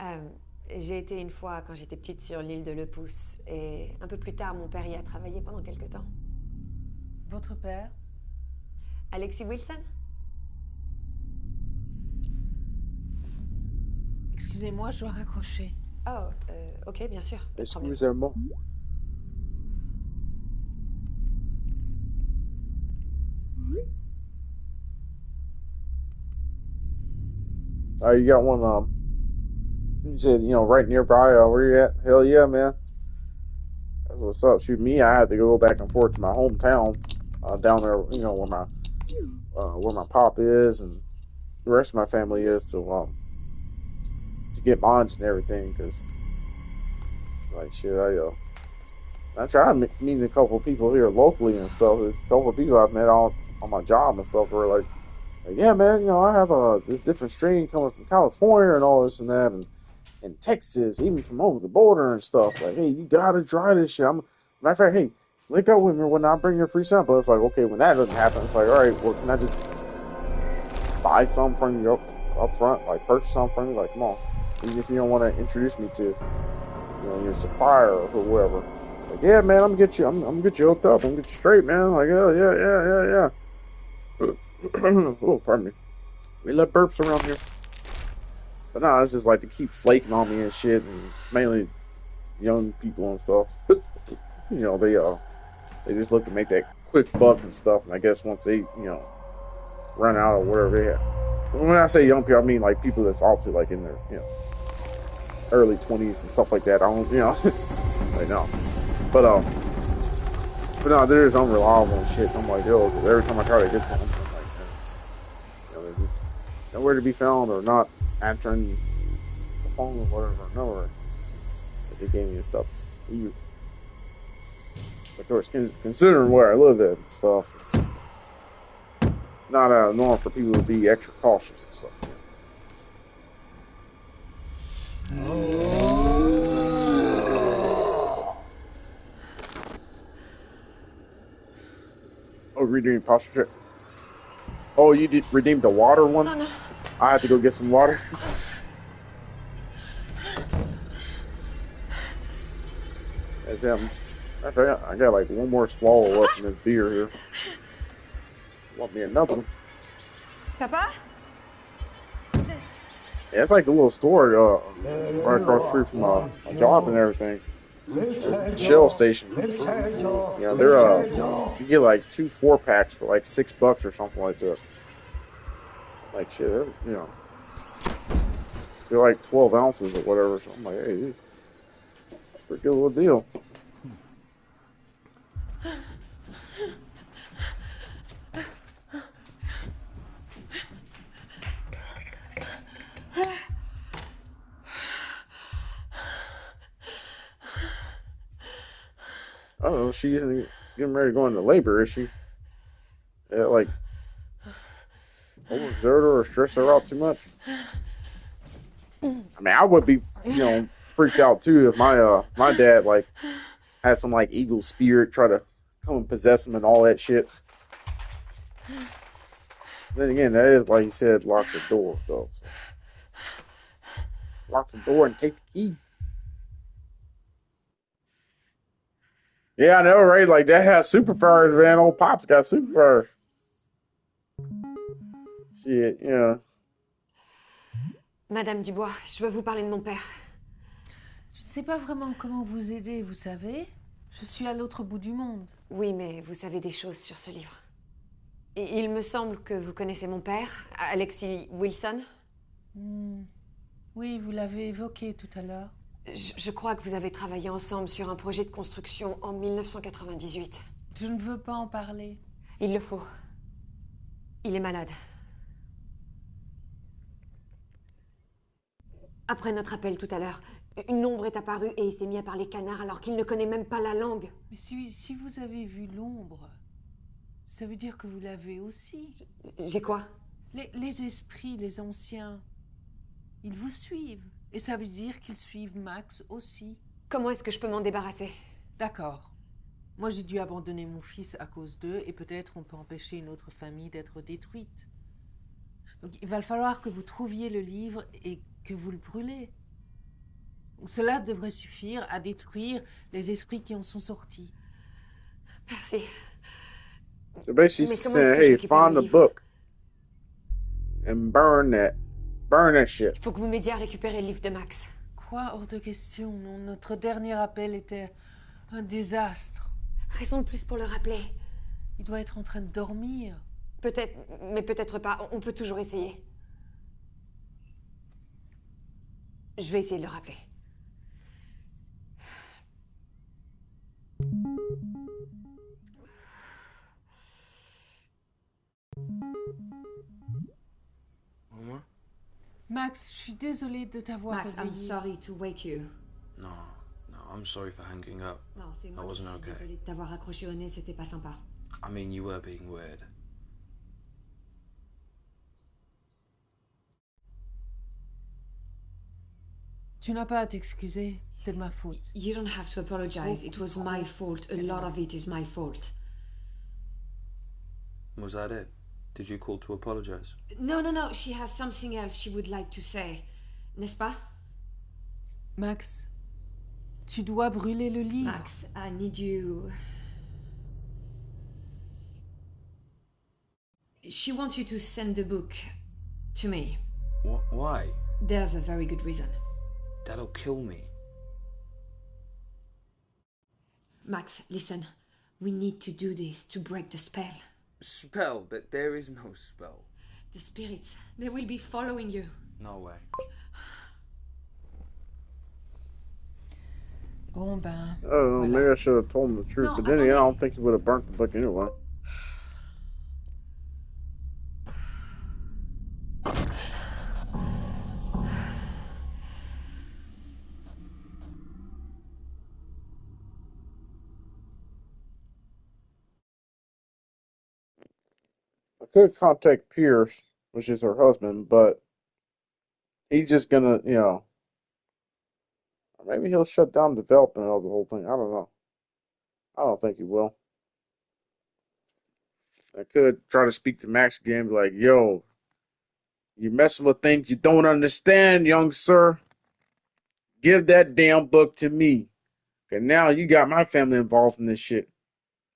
J'ai été une fois quand j'étais petite sur l'île de Le Pouce et un peu plus tard mon père y a travaillé pendant quelque temps. Votre père? Alexis Wilson? Excusez-moi, je dois raccrocher. Oh, ok, bien sûr. Pas de problème. Excusez-moi. You got one, you said, right nearby, where you at? Hell yeah, man. That's what's up. Shoot, me, I had to go back and forth to my hometown, down there, where my pop is and the rest of my family is to get mines and everything, because, like, shit, I tried meeting a couple of people here locally and stuff. A couple of people I've met on my job and stuff were like, yeah, man, I have this different strain coming from California and all this and that, and Texas, even from over the border and stuff. Like, hey, you gotta try this shit. Matter of fact, hey, link up with me when I bring you a free sample. It's like, okay, when that doesn't happen, it's like, all right, well, can I just buy something from you up front, like purchase something from you? Like, come on, even if you don't want to introduce me to, your supplier or whoever. Like, yeah, man, I'm gonna get you hooked up. I'm gonna get you straight, man. Like, yeah. Oh, pardon me. We love burps around here. But no, it's just like to keep flaking on me and shit, and it's mainly young people and stuff. They just look to make that quick buck and stuff, and I guess once they, run out or whatever they have. When I say young people, I mean like people that's obviously like in their, early 20s and stuff like that. I don't, like no. But no, they're just unreliable and shit. I'm like, yo, 'cause every time I try to get something, I'm like, they're just nowhere to be found or not answering the phone or whatever. Nowhere. But they gave me the stuff. Of course, considering where I live at and stuff, it's not out of norm for people to be extra cautious and stuff. Oh, redeemed posture check. Oh, you did redeem the water one? Oh, no. I have to go get some water. That's him. I got like one more swallow left in this beer here. Want me another one? Papa? Yeah, it's like the little store right across the street from my job and everything. There's a Shell station. They're you get like 2 4-packs for like $6 or something like that. Like shit, they're like 12 ounces or whatever. So I'm like, hey, dude, that's a pretty good little deal. I don't know, she isn't getting ready to go into labor, is she? Yeah, like, overexert her or stress her out too much? I mean, I would be, freaked out too if my dad, like, had some, like, evil spirit try to come and possess him and all that shit. Then again, that is why he said lock the door, though. So. Lock the door and take the key. Yeah, I know, right? Like, that has superpowers, man. Old Pop's got superpowers. Shit, yeah. Madame Dubois, je veux vous parler de mon père. Je ne sais pas vraiment comment vous aider, vous savez. Je suis à l'autre bout du monde. Oui, mais vous savez des choses sur ce livre. Et il me semble que vous connaissez mon père, Alexis Wilson. Oui, vous l'avez évoqué tout à l'heure. Je crois que vous avez travaillé ensemble sur un projet de construction en 1998. Je ne veux pas en parler. Il le faut. Il est malade. Après notre appel tout à l'heure, une ombre est apparue et il s'est mis à parler canard alors qu'il ne connaît même pas la langue. Mais si vous avez vu l'ombre, ça veut dire que vous l'avez aussi. J'ai quoi? Les esprits, les anciens, ils vous suivent. Et ça veut dire qu'ils suivent Max aussi. Comment est-ce que je peux m'en débarrasser? D'accord. Moi, j'ai dû abandonner mon fils à cause d'eux, et peut-être on peut empêcher une autre famille d'être détruite. Donc il va falloir que vous trouviez le livre et que vous le brûlez. Cela devrait suffire à détruire les esprits qui en sont sortis. Merci. So basically, Mais she's comment est-ce saying, que je hey, récupère find le the livre? book and burn that shit. Il faut que vous m'aidiez à récupérer le livre de Max. Quoi? Hors de question. Non, notre dernier appel était un désastre. Raison de plus pour le rappeler. Il doit être en train de dormir. Peut-être, mais peut-être pas. On peut toujours essayer. Je vais essayer de le rappeler. Mama? Max, je suis désolée de t'avoir Max, I'm réveillé. sorry to wake you. No, I'm sorry for hanging up. Non, c'est moi I qui wasn't suis okay. désolée de t'avoir accroché au nez, c'était pas sympa. I mean, you were being weird. Tu n'as pas à t'excuser, c'est de ma faute. You don't have to apologize. It was my fault. A lot of it is my fault. Was that it? Did you call to apologize? No. She has something else she would like to say. N'est-ce pas? Max, tu dois brûler le livre. Max, I need you. She wants you to send the book to me. Why? There's a very good reason. That'll kill me. Max, listen. We need to do this to break the spell. Spell? That there is no spell. The spirits, they will be following you. No way. Bon ben. Oh, voilà. maybe I should have told him the truth. No, But then again, I attendez. don't think he would have burnt the book anyway. I could contact Pierce, which is her husband, but he's just gonna, maybe he'll shut down development of the whole thing. I don't know. I don't think he will. I could try to speak to Max again, be like, yo, you messing with things you don't understand, young sir. Give that damn book to me. Cause now you got my family involved in this shit.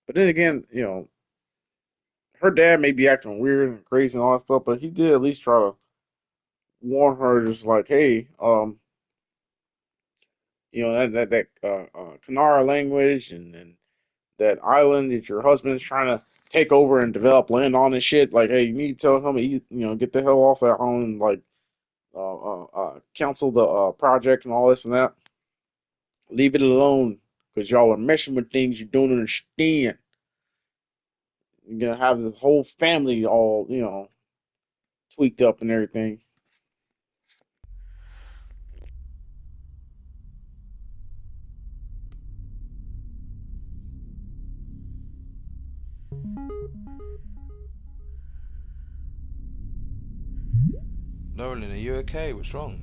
But then again, her dad may be acting weird and crazy and all that stuff, but he did at least try to warn her, just like, hey, that Kanara language and that island that your husband's trying to take over and develop land on and shit. Like, hey, you need to tell him, get the hell off that island, like, cancel the project and all this and that. Leave it alone, because y'all are messing with things you don't understand. You're gonna have the whole family all, tweaked up and everything. Nolan, are you okay? What's wrong?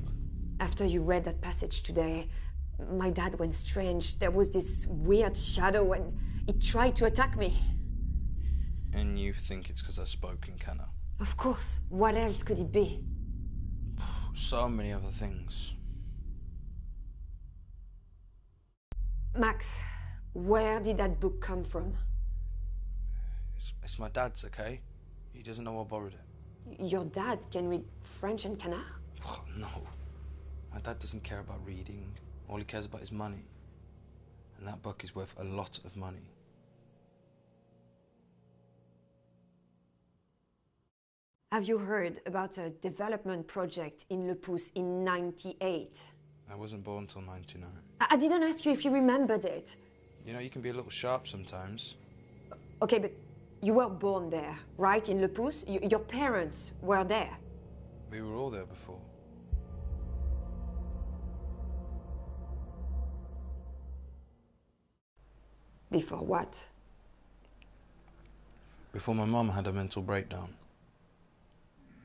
After you read that passage today, my dad went strange. There was this weird shadow and it tried to attack me. And you think it's because I spoke in Canna? Of course. What else could it be? So many other things. Max, where did that book come from? It's my dad's, okay? He doesn't know I borrowed it. Your dad can read French and Canard? Oh, no. My dad doesn't care about reading. All he cares about is money. And that book is worth a lot of money. Have you heard about a development project in Le Pouce in '98? I wasn't born till 99. I didn't ask you if you remembered it. You know, you can be a little sharp sometimes. Okay, but you were born there, right, in Le Pouce? Your parents were there. We were all there before. Before what? Before my mum had a mental breakdown.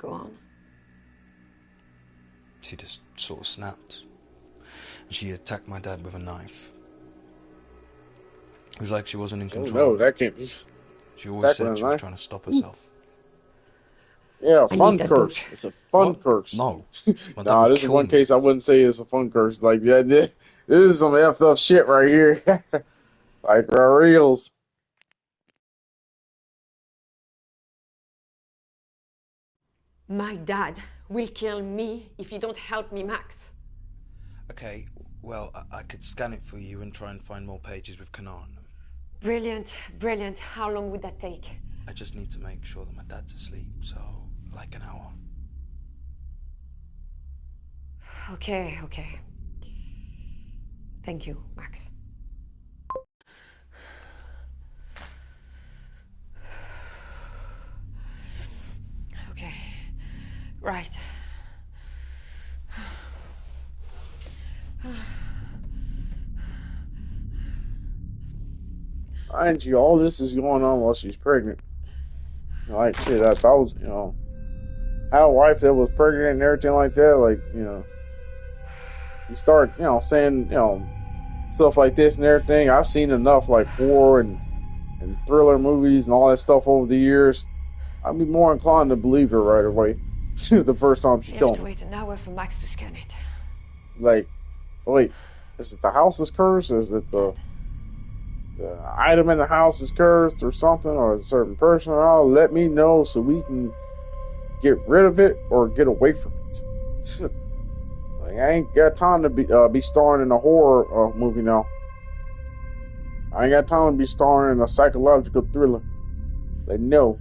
Go on. She just sort of snapped. And she attacked my dad with a knife. It was like she wasn't in Oh control. no, that can't be. She always Attack with said a she was knife? trying to stop herself. Yeah, I fun need that curse. book. It's a fun What? curse. No. My dad Nah, would this is kill one me. case I wouldn't say it's a fun curse. Like, yeah, this is some effed up shit right here. Like, for reals. My dad will kill me if you don't help me, Max. Okay, well, I could scan it for you and try and find more pages with Kanar on them. Brilliant, brilliant. How long would that take? I just need to make sure that my dad's asleep, so like an hour. Okay, okay. Thank you, Max. Okay, right. Mind you, all this is going on while she's pregnant. Like, shit, if I was, had a wife that was pregnant and everything like that, like, you start, saying, stuff like this and everything. I've seen enough, like, horror and thriller movies and all that stuff over the years. I'd be more inclined to believe her right away. The first time she You have told to me. wait an hour for Max to scan it. Like, wait, is it the house is cursed? Or is it the item in the house is cursed or something? Or a certain person? Oh, let me know so we can get rid of it or get away from it. Like, I ain't got time to be starring in a horror movie now. I ain't got time to be starring in a psychological thriller. Like, no,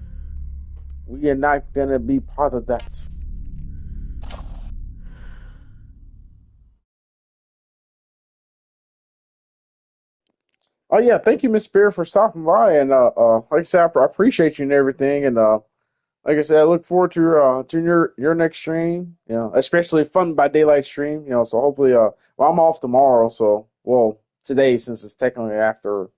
we are not gonna be part of that. Oh yeah, thank you, Miss Spear, for stopping by. And like I said, I appreciate you and everything. And like I said, I look forward to your next stream. Especially Fun by Daylight stream. So hopefully, well, I'm off tomorrow. So, well, today since it's technically after.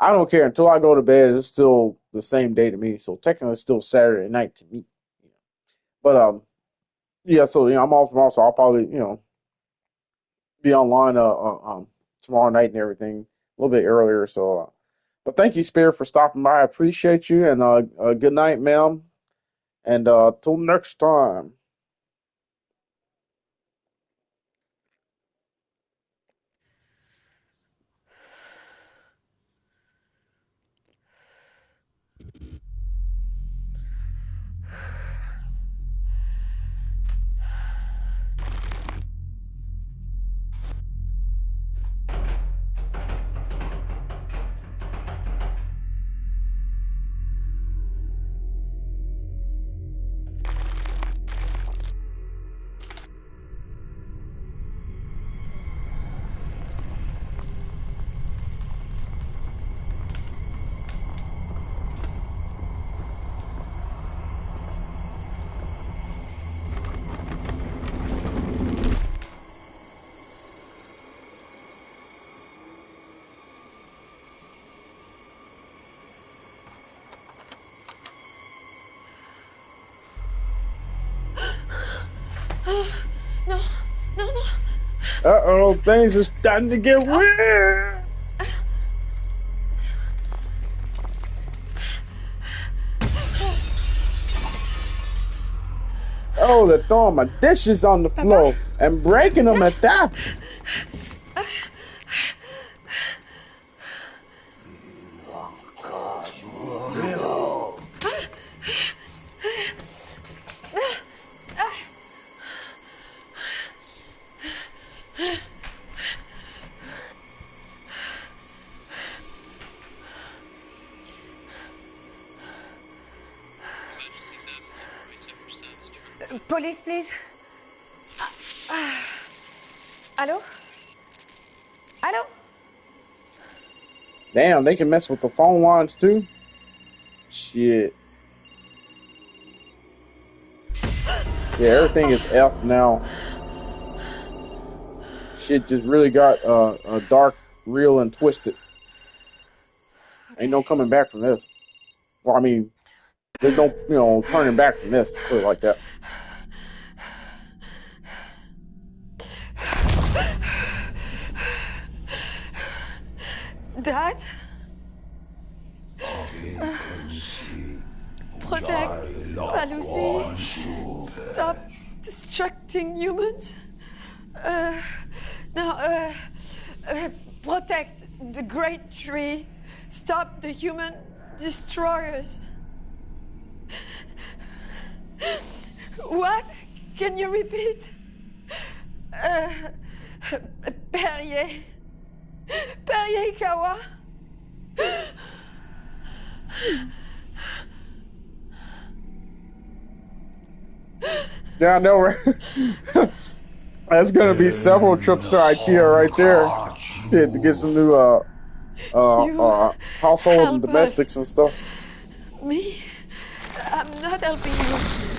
I don't care until I go to bed. It's still the same day to me. So technically, it's still Saturday night to me. But yeah. So I'm off tomorrow. So I'll probably be online tomorrow night and everything a little bit earlier. So, but thank you, Spirit, for stopping by. I appreciate you, and good night, ma'am. And till next time. No, no, no. Uh-oh, things are starting to get weird. Oh, they're throwing my dishes on the floor and breaking them at that. Police, please. Hello? Hello? Damn, they can mess with the phone lines too? Shit. Yeah, everything is F now. Shit just really got dark, real, and twisted. Ain't no coming back from this. Well, I mean, There's no, turning back from this. Put it like that. Dad? Protect Palusi. Stop distracting humans. Now, protect the great tree. Stop the human destroyers. What? Can you repeat? Perrier. Perrier Kawa. Yeah, I know, right? That's gonna be several trips to IKEA right there. Yeah, to get some new household and domestics and stuff. Me? I'm not helping you.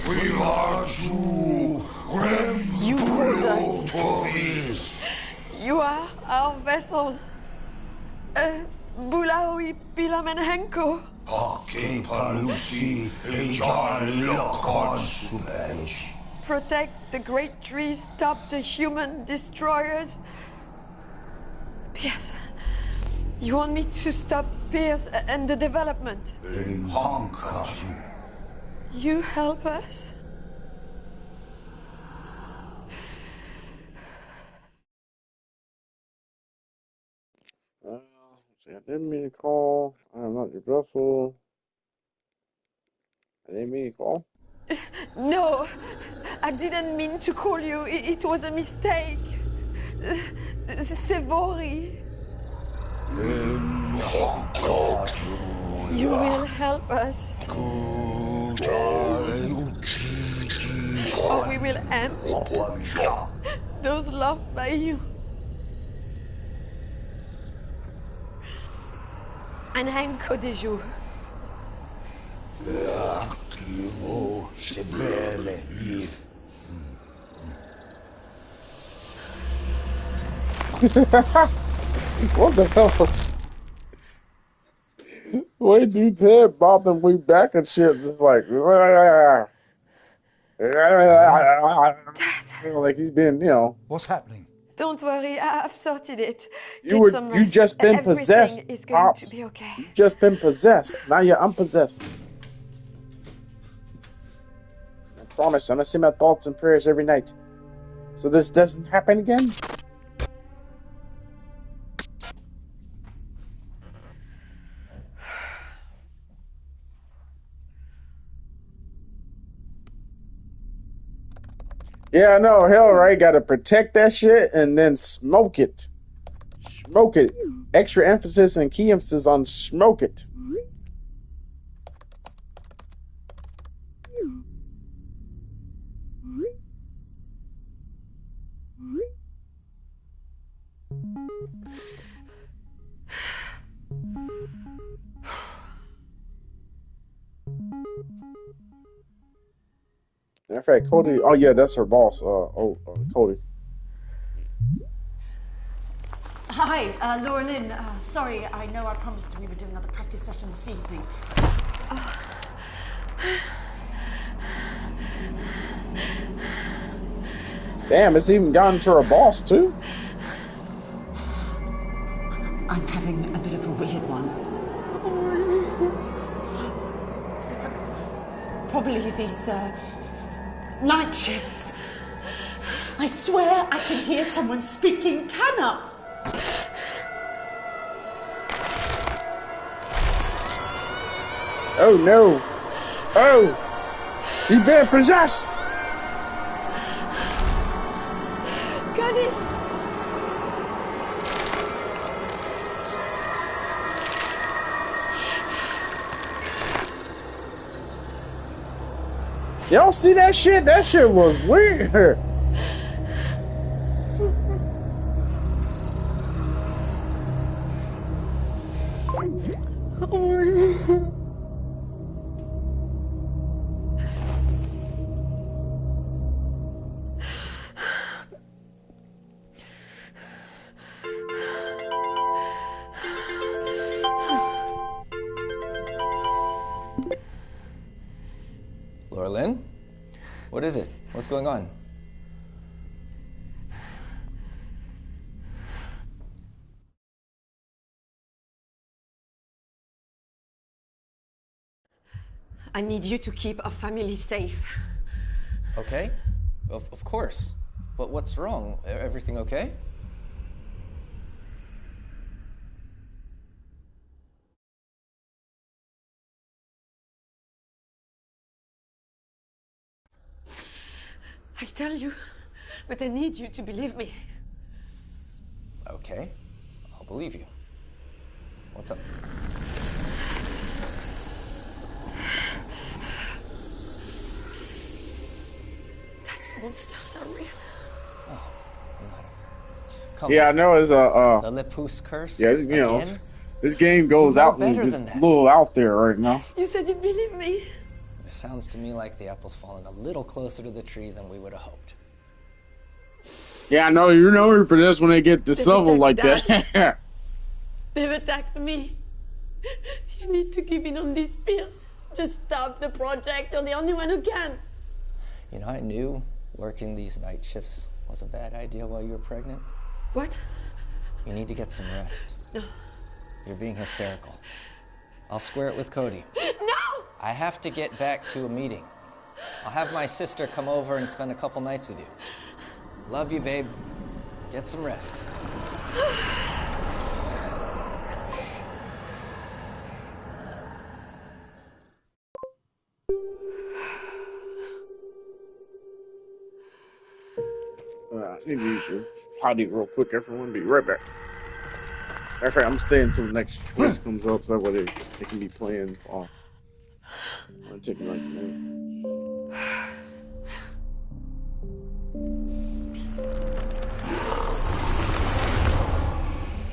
We are two You pulled us. this. You are our vessel. Bulaui Pilamenhenko. Aking Palusi Ejalilakon Supej. Protect the great trees, stop the human destroyers. Pierce, you want me to stop Pierce and the development? You help us? Let's see, I didn't mean to call. I am not your vessel. I didn't mean to call. No, I didn't mean to call you. It was a mistake. Sevori. You will help us. Or we will end those loved by you. Un Henko de jour. What the hell was... Way dude's head bobbed and we back and shit, just like... Like he's been, What's happening? Don't worry, I've sorted it. You Get some rest. just been Everything possessed, is going Pops. to be okay. You just been possessed. Now you're unpossessed. I promise, I'm gonna say my thoughts and prayers every night. So this doesn't happen again? Yeah, I know. Hell, right? Gotta protect that shit and then smoke it. Smoke it. Extra emphasis and key emphasis on smoke it. In fact, Cody. Oh yeah, that's her boss. Cody. Hi, Laura Lynn. Sorry, I know I promised we would do another practice session this evening. Damn, it's even gotten to her boss too. I'm having a bit of a weird one. Probably these night shifts. I swear I can hear someone speaking Kana. Oh no! Oh! You've been possessed! Got it! Y'all see that shit? That shit was weird. What is it? What's going on? I need you to keep our family safe. Okay. Of course. But what's wrong? Everything okay? I'll tell you, but I need you to believe me. Okay. I'll believe you. What's up? That monsters are real. Oh, come Yeah, I on. know it's a The Lepus curse? yeah, you know, Again? this game goes You know out and better just than that. a little out there right now. You said you'd believe me. It sounds to me like the apple's falling a little closer to the tree than we would have hoped. Yeah, I know you're known for this when they get the They've shovel like attacked that. They've attacked me. You need to give in on these fears. Just stop the project. You're the only one who can. You know, I knew working these night shifts was a bad idea while you were pregnant. What? You need to get some rest. No. You're being hysterical. I'll square it with Cody. No! I have to get back to a meeting. I'll have my sister come over and spend a couple nights with you. Love you, babe. Get some rest. I need to use your potty real quick, everyone. Be right back. Matter of fact, I'm staying until the next choice comes up, so that way they can be playing. I'm taking like a minute.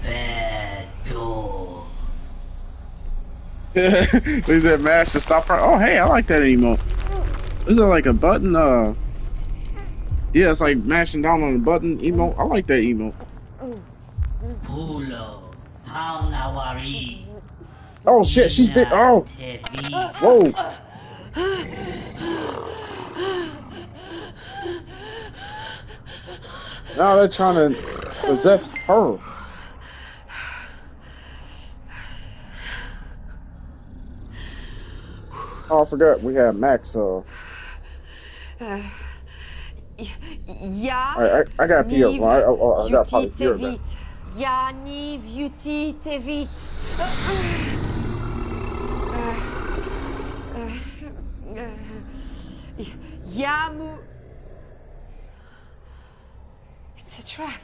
Bad dog. There's that mash to stop her. Oh, hey, I like that emote. Is it like a button? Yeah, it's like mashing down on a button emote. I like that emote. Pulo. Haunawari. Oh shit, she's bit. Oh, whoa. Now they're trying to possess her. Oh, I forgot we had Max. Ja, I got pee. I got probably pee. vite. Ja, ni viuti te vite. Yamu. It's a trap.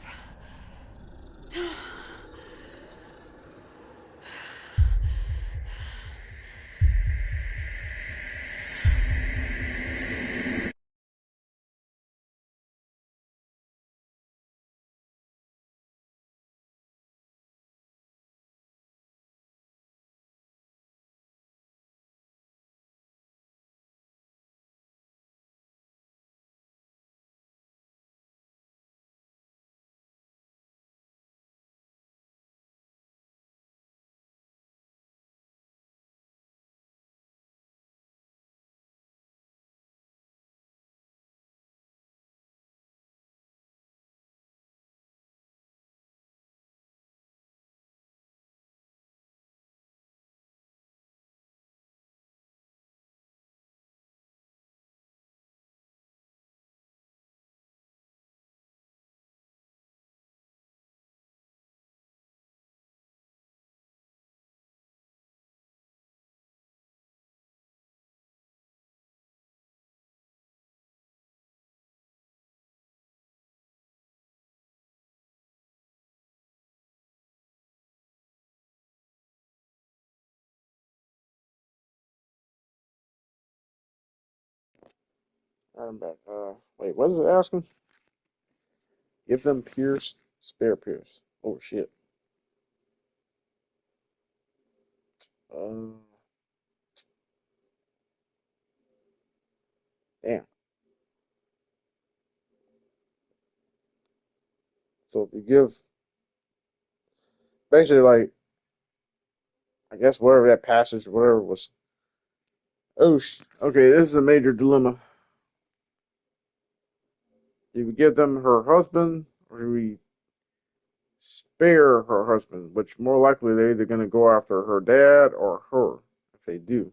I'm back. Wait, what is it asking? Give them Pierce, spare Pierce. Oh shit. Uh, damn. So if you give, basically, like, I guess whatever that passage, whatever was. Oh, okay. This is a major dilemma. Do we give them her husband, or do we spare her husband? Which more likely they're either going to go after her dad or her if they do.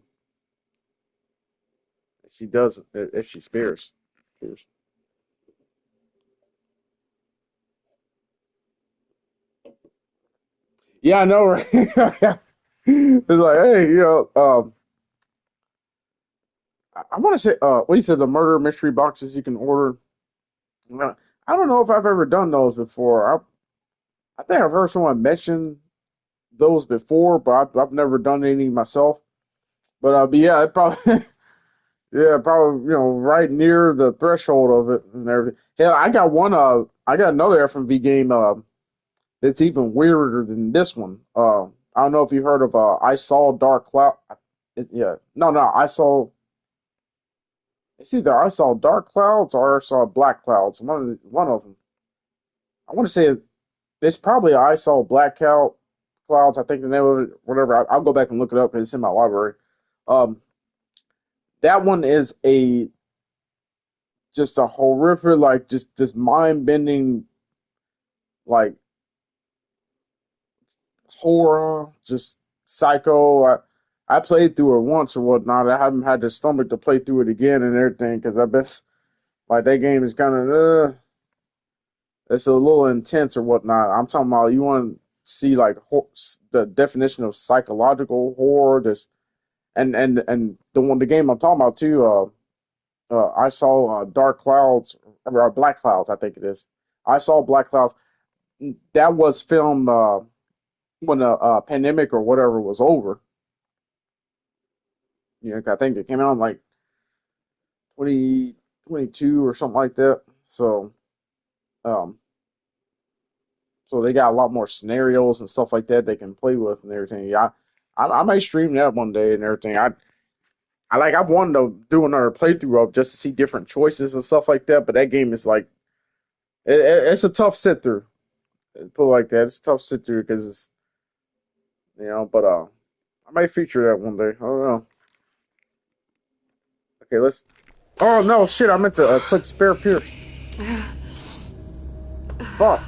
If she doesn't, if she spares. Yeah, I know, right? It's like, hey, I want to say, what you said, the murder mystery boxes you can order. I don't know if I've ever done those before. I think I've heard someone mention those before, but I've never done any myself. But yeah, it probably, yeah, probably, right near the threshold of it and everything. Hell, I got another FMV game, that's even weirder than this one. I don't know if you heard of, I Saw Dark Cloud. Yeah, no, it's either I Saw Dark Clouds or I Saw Black Clouds. One of them. I want to say it's probably I Saw Black Clouds. I think the name of it, whatever. I'll go back and look it up because it's in my library. Um, that one is just a horrific, like just mind bending, like horror, just psycho. I played through it once or whatnot. I haven't had the stomach to play through it again and everything because I bet like that game is kind of it's a little intense or whatnot. I'm talking about you want to see like the definition of psychological horror. This and the game I'm talking about too. I saw Dark Clouds or Black Clouds. I think it is. I saw Black Clouds. That was filmed when the pandemic or whatever was over. Yeah, I think it came out in like 2022 or something like that. Um, so they got a lot more scenarios and stuff like that they can play with and everything. Yeah, I might stream that one day and everything. I've wanted to do another playthrough of just to see different choices and stuff like that. But that game is like it's a tough sit through. Put it like that, it's a tough sit through because it's But I might feature that one day. I don't know. Okay, let's. Oh no, shit! I meant to click spare Pierce. Fuck.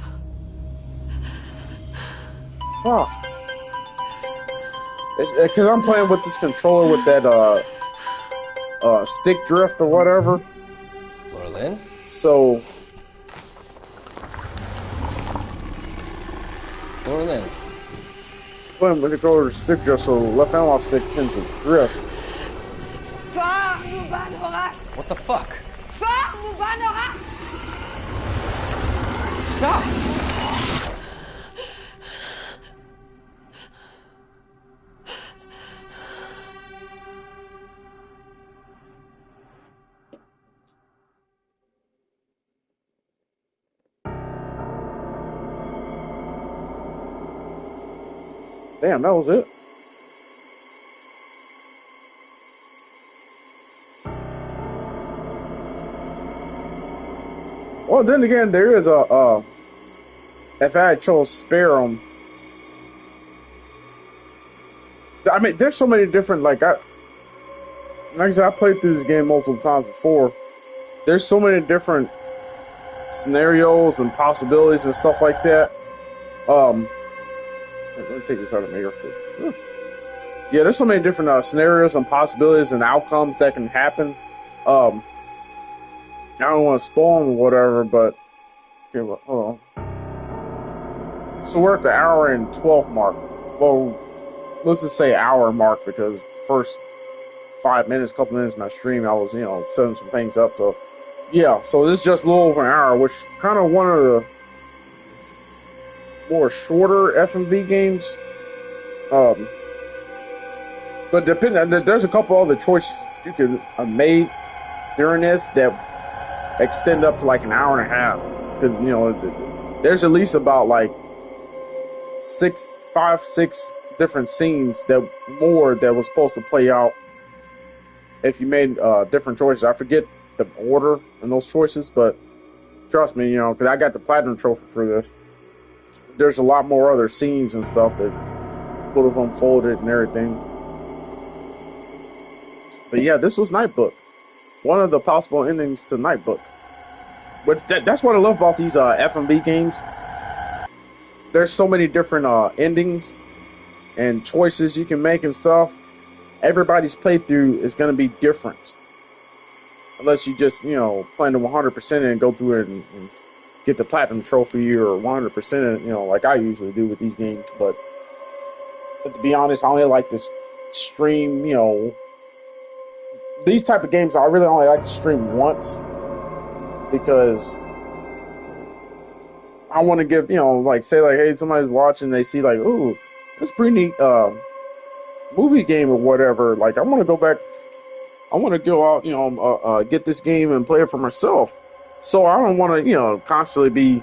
It's because I'm playing with this controller with that stick drift or whatever. Lorelyn? So. Lorelyn. Playing with the controller with stick drift, so left analog stick tends to drift. What the fuck? Stop! Damn, that was it. Well, then again, there is if I had chose spare 'em, I mean, there's so many different like I said, I played through this game multiple times before. There's so many different scenarios and possibilities and stuff like that. Let me take this out of my ear. Yeah, there's so many different scenarios and possibilities and outcomes that can happen. I don't want to spoil them or whatever, but okay, well, hold on. So we're at the hour and 12 mark. Well, let's just say hour mark because first 5 minutes, couple minutes of my stream, I was setting some things up. So yeah, so this is just a little over an hour, which kind of one of the more shorter FMV games. But there's a couple other choices you could have made during this that extend up to like an hour and a half. Because there's at least about like 6 different scenes that was supposed to play out if you made different choices. I forget the order in those choices, but trust me, because I got the platinum trophy for this. There's a lot more other scenes and stuff that would have unfolded and everything. But yeah, this was Nightbook. One of the possible endings to Nightbook. But that's what I love about these FMV games. There's so many different endings and choices you can make and stuff. Everybody's playthrough is going to be different. Unless you just, plan to 100% and go through it and get the platinum trophy or 100%, like I usually do with these games. But to be honest, I only like to stream, these type of games I really only like to stream once because I want to give, say like, hey, somebody's watching, they see like, ooh, that's pretty neat movie game or whatever. Like I want to go back, I want to go out, get this game and play it for myself. So I don't want to, constantly be,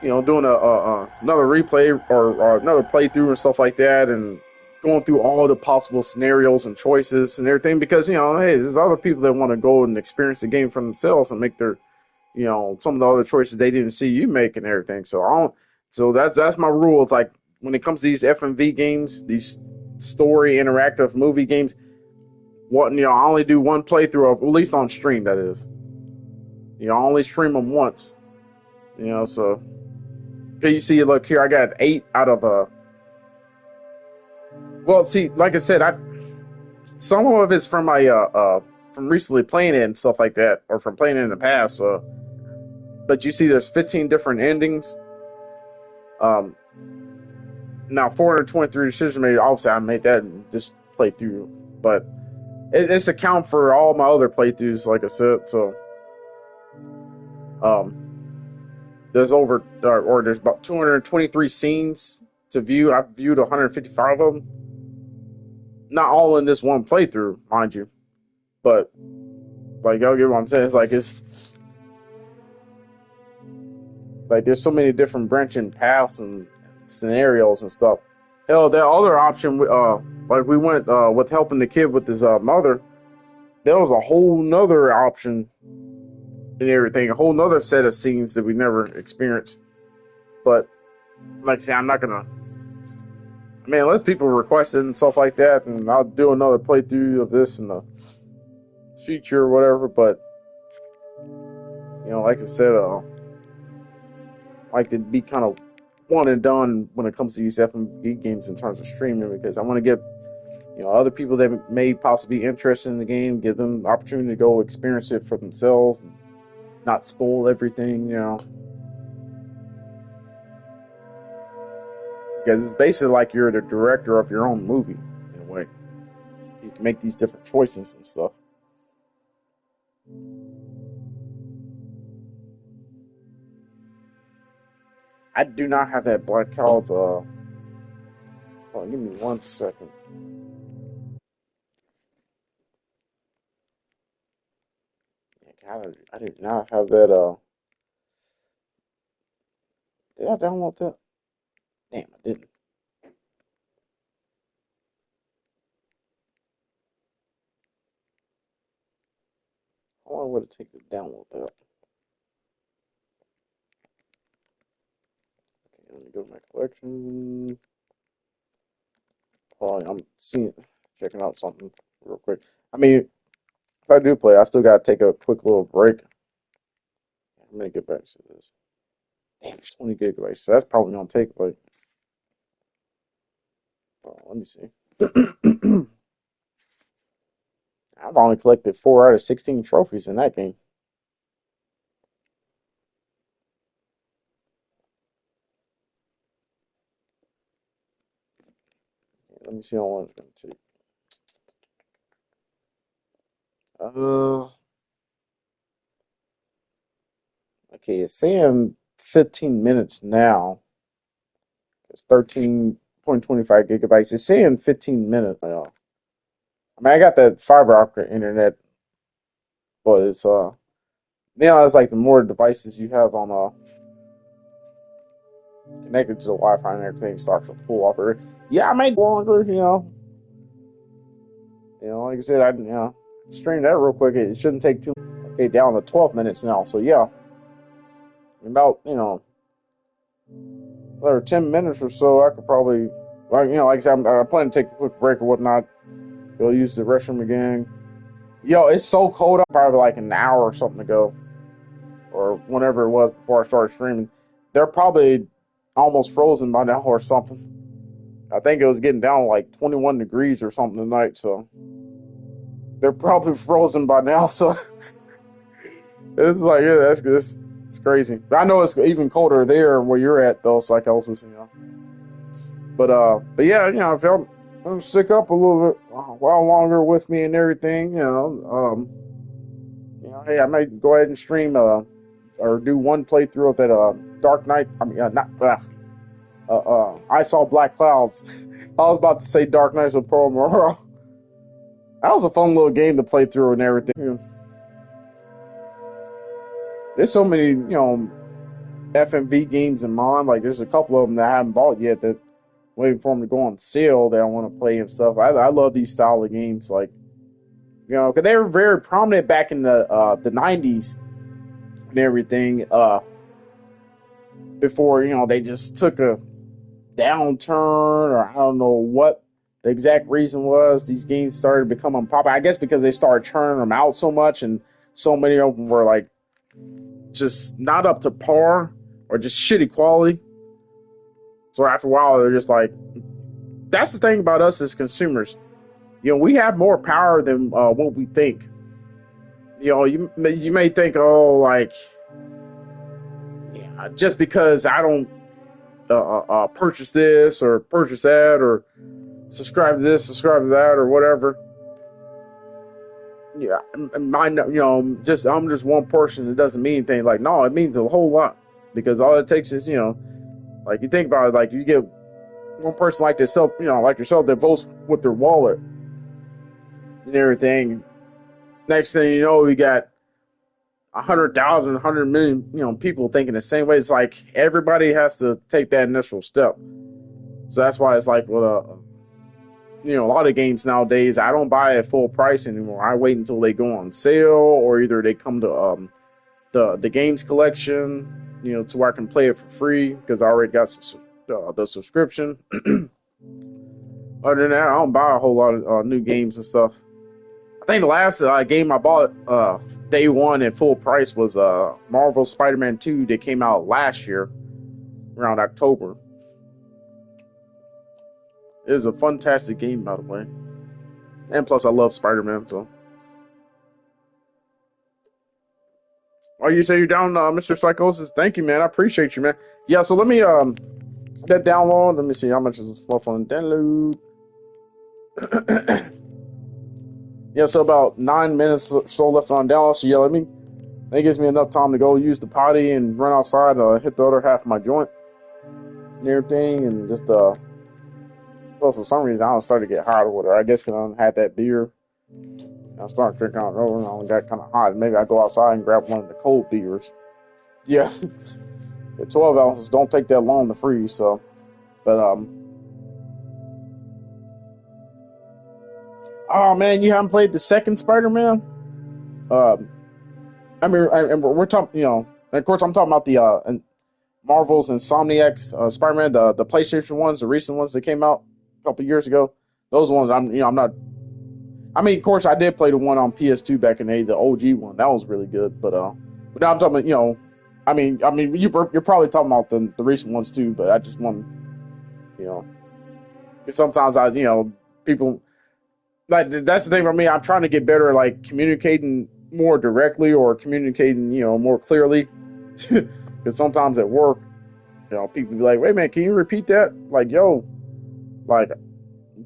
doing another replay or another playthrough and stuff like that, and going through all the possible scenarios and choices and everything. Because hey, there's other people that want to go and experience the game for themselves and make their, some of the other choices they didn't see you make and everything. So I don't. So that's my rule. It's like when it comes to these FMV games, these story interactive movie games. I only do one playthrough of, at least on stream, that is. I only stream them once. So okay, you see, look here, I got 8 out of well, see, like I said, some of it's from my from recently playing it and stuff like that, or from playing it in the past. But you see, there's 15 different endings. Now 423 decisions made. Obviously, I made that and just played through, but it's a count for all my other playthroughs, like I said. So, there's there's about 223 scenes to view. I've viewed 155 of them. Not all in this one playthrough, mind you, but like y'all get what I'm saying. It's like there's so many different branching paths and scenarios and stuff. Hell, that other option, like we went with helping the kid with his mother. There was a whole nother option and everything, a whole nother set of scenes that we never experienced. But like I say, I'm not gonna. I mean, unless people request it and stuff like that, and I'll do another playthrough of this in the future or whatever. But like I said, I like to be kind of one and done when it comes to these FMV games in terms of streaming, because I want to give other people that may possibly be interested in the game, give them the opportunity to go experience it for themselves, and not spoil everything, because it's basically like you're the director of your own movie in a way. You can make these different choices and stuff. I do not have that Black Cow's hold on, give me 1 second. I did not have that did I download that? Damn, I didn't. How long would it take to download that? Okay, let me go to my collection. I'm checking out something real quick. I mean, if I do play, I still gotta take a quick little break. I'm gonna get back to this. Damn, it's 20 gigabytes. So that's probably gonna take like. Let me see. I've only collected 4 out of 16 trophies in that game. Let me see how long it's gonna take. Okay, it's saying 15 minutes now. It's 13.25 gigabytes. It's saying 15 minutes now. I mean, I got that fiber optic internet, but it's it's like the more devices you have on connected to the Wi-Fi and everything starts to pull off it. Yeah, I made longer, like I said, I streamed that real quick. It shouldn't take too long. Okay, down to 12 minutes now. So yeah, about another 10 minutes or so, I could probably, like I said, I plan to take a quick break or whatnot. Go use the restroom again. Yo, it's so cold. Probably like an hour or something to go. or whenever it was before I started streaming, they're probably almost frozen by now or something. I think it was getting down to like 21 degrees or something tonight, so they're probably frozen by now. So it's like, yeah, that's good. It's crazy. But I know it's even colder there where you're at, though, Psychosis, you know. But yeah, you know, if y'all stick up a little bit, a while longer with me and everything, you know, hey, I might go ahead and stream, or do one playthrough of that, Dark Knight. I mean, I Saw Black Clouds. I was about to say Dark Knights with Pearl Morrow. That was a fun little game to play through and everything. You know, there's so many, you know, FMV games in mind. Like, there's a couple of them that I haven't bought yet that waiting for them to go on sale that I want to play and stuff. I love these style of games, like, you know, because they were very prominent back in the 90s and everything. Before, you know, they just took a downturn, or I don't know what the exact reason was. These games started to become unpopular. I guess because they started churning them out so much, and so many of them were like just not up to par or just shitty quality. So after a while, they're just like, that's the thing about us as consumers. You know, we have more power than what we think. You know, you may think, oh, like, yeah, just because I don't purchase this or purchase that or subscribe to this, subscribe to that, or whatever. Yeah, you know, I'm just one person. It doesn't mean anything. Like, no, it means a whole lot, because all it takes is, you know, like, you think about it, like, you get one person like yourself, that votes with their wallet and everything. Next thing you know, we got 100,000, 100 million, you know, people thinking the same way. It's like everybody has to take that initial step. So that's why it's like, well, you know, a lot of games nowadays, I don't buy at full price anymore. I wait until they go on sale, or either they come to the games collection, you know, to where I can play it for free because I already got the subscription. Other than that, I don't buy a whole lot of new games and stuff. I think the last game I bought day one at full price was Marvel Spider-Man 2 that came out last year around October. It is a fantastic game, by the way. And plus, I love Spider-Man, so. Oh, you say you're down, Mr. Psychosis? Thank you, man. I appreciate you, man. Yeah, so let me, that download. Let me see how much is left on download. Yeah, so about 9 minutes or so left on download. So, yeah, that gives me enough time to go use the potty and run outside, hit the other half of my joint and everything, and just, well, for some reason, I don't start to get hot or whatever. I guess because I had that beer. I started drinking on it over, and I got kind of hot. Maybe I go outside and grab one of the cold beers. Yeah. The 12 ounces don't take that long to freeze, so. But, oh, man, you haven't played the second Spider-Man? I mean, we're talking, you know, of course, I'm talking about the Marvel's Insomniac's Spider-Man, the PlayStation ones, the recent ones that came out a couple years ago. Those ones, I'm not. I mean, of course, I did play the one on PS2 back in the OG one. That was really good. But now I'm talking about, you know, I mean, you're probably talking about the recent ones too. But I just want, you know, sometimes you know, people, like, that's the thing for me. I'm trying to get better at, like, communicating more directly or communicating, you know, more clearly. Because sometimes at work, you know, people be like, "Wait a minute, can you repeat that?" Like, yo, like,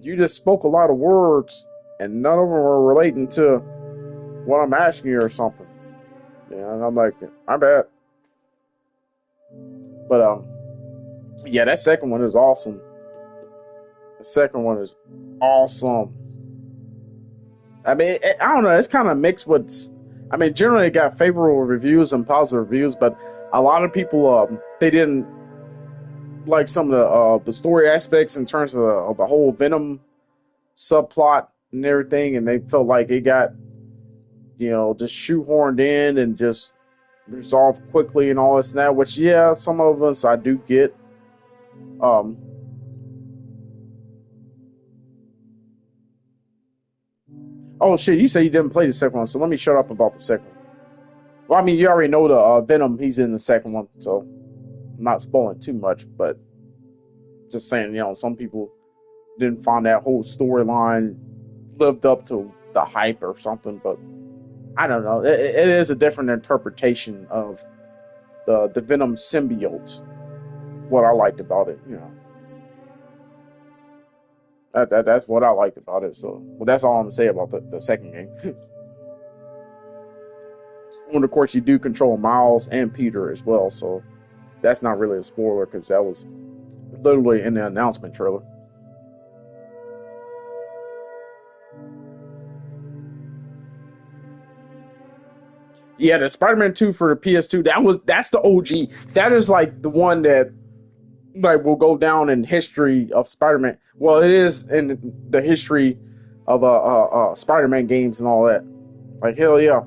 you just spoke a lot of words and none of them are relating to what I'm asking you or something. Yeah, and I'm like, my bad. But yeah, that second one is awesome. The second one is awesome. I mean, I don't know. It's kind of mixed with. I mean, generally it got favorable reviews and positive reviews, but a lot of people they didn't like some of the story aspects in terms of the whole Venom subplot and everything, and they felt like it got, you know, just shoehorned in and just resolved quickly and all this and that. Which, yeah, some of us I do get. Oh shit! You say you didn't play the second one, so let me shut up about the second one. Well, I mean, you already know the Venom. He's in the second one, so I'm not spoiling too much. But just saying, some people didn't find that whole storyline lived up to the hype or something. But I don't know. It is a different interpretation of the Venom symbiotes. What I liked about it, that's what I liked about it. So, well, that's all I'm gonna say about the second game. And of course, you do control Miles and Peter as well, so that's not really a spoiler because that was literally in the announcement trailer. Yeah, the Spider-Man 2 for the PS2, that's the OG. That is like the one that like will go down in history of Spider-Man. Well, it is in the history of Spider-Man games and all that. Like hell yeah.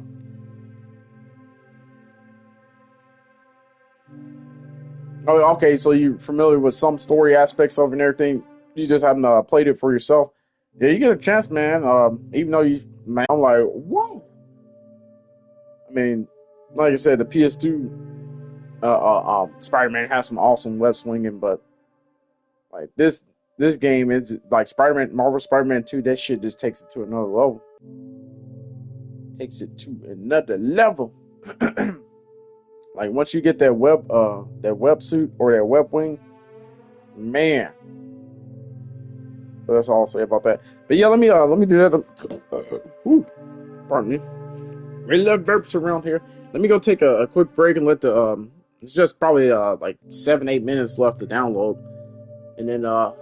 Oh, okay, so you're familiar with some story aspects of it and everything. You just haven't played it for yourself. Yeah, you get a chance, man. Even though man, I'm like, whoa. I mean, like I said, the PS2 Spider-Man has some awesome web swinging, but like this game is like Marvel Spider-Man 2. That shit just takes it to another level. Takes it to another level. Like once you get that web suit or that web wing, man. But that's all I'll say about that. But yeah, let me do that. Pardon me. We love burps around here. Let me go take a quick break and let the it's just probably like 7-8 minutes left to download, and then I'll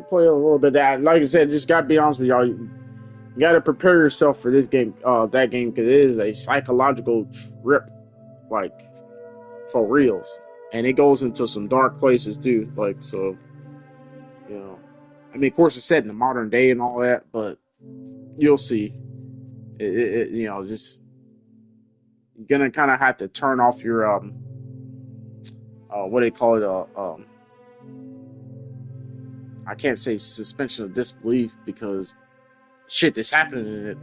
play a little bit of that. Like I said, just gotta be honest with y'all. You gotta prepare yourself for this game, that game, because it is a psychological trip. Like for reals, and it goes into some dark places too. Like so, I mean, of course, it's set in the modern day and all that, but you'll see. Just you're gonna kind of have to turn off your what do they call it? I can't say suspension of disbelief because shit that's happening in it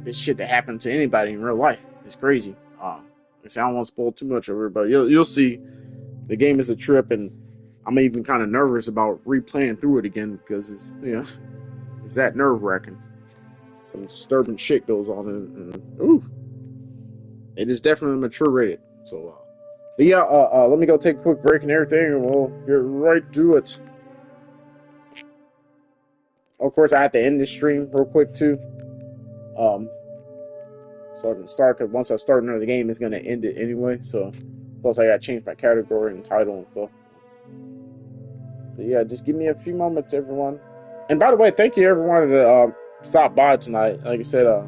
is shit that happened to anybody in real life. It's crazy. I don't want to spoil too much of it, but you'll see. The game is a trip, and I'm even kind of nervous about replaying through it again because it's that nerve wracking. Some disturbing shit goes on, and it is definitely mature rated. So, but yeah, let me go take a quick break and everything, and we'll get right to it. Of course, I have to end this stream real quick too. So I can start, because once I start another game, it's going to end it anyway. So, plus I got to change my category and title and stuff. So yeah, just give me a few moments, everyone. And by the way, thank you everyone that stopped by tonight. Like I said,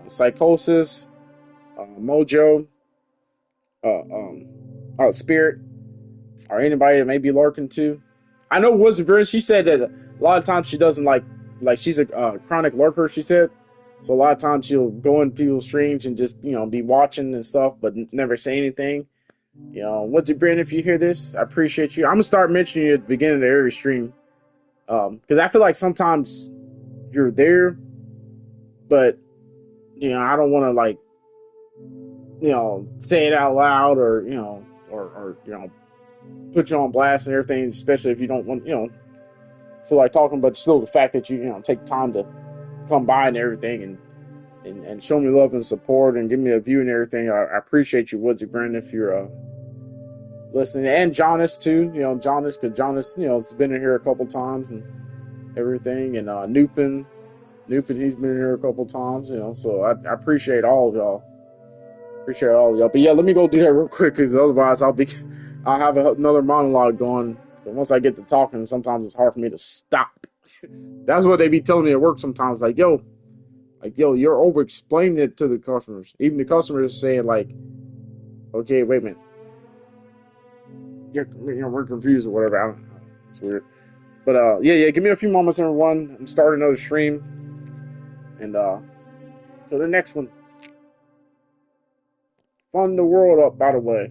Psychosis, Mojo, Spirit, or anybody that may be lurking too. I know Wizard Bird, she said that a lot of times she doesn't like she's a chronic lurker, she said. So a lot of times she'll go in people's streams and just, be watching and stuff, but never say anything. What's it, Brandon, if you hear this, I appreciate you. I'm going to start mentioning you at the beginning of every stream. Because I feel like sometimes you're there, but, I don't want to, say it out loud or, or put you on blast and everything, especially if you don't want, feel like talking, but still the fact that you, take time to come by and everything and show me love and support and give me a view and everything. I appreciate you, Woodsy Brandon, if you're listening, and Jonas too. Jonas, because Jonas, has been in here a couple times and everything, and Nupin, he's been in here a couple times. So I appreciate all of y'all. But yeah, let me go do that real quick, because otherwise I'll have another monologue going. But once I get to talking, sometimes it's hard for me to stop. That's what they be telling me at work sometimes. Like, yo, you're over explaining it to the customers. Even the customers are saying, like, okay, wait a minute. We're confused or whatever. I don't know. It's weird. But yeah, give me a few moments, everyone. I'm starting another stream. And till the next one. Fun the world up, by the way.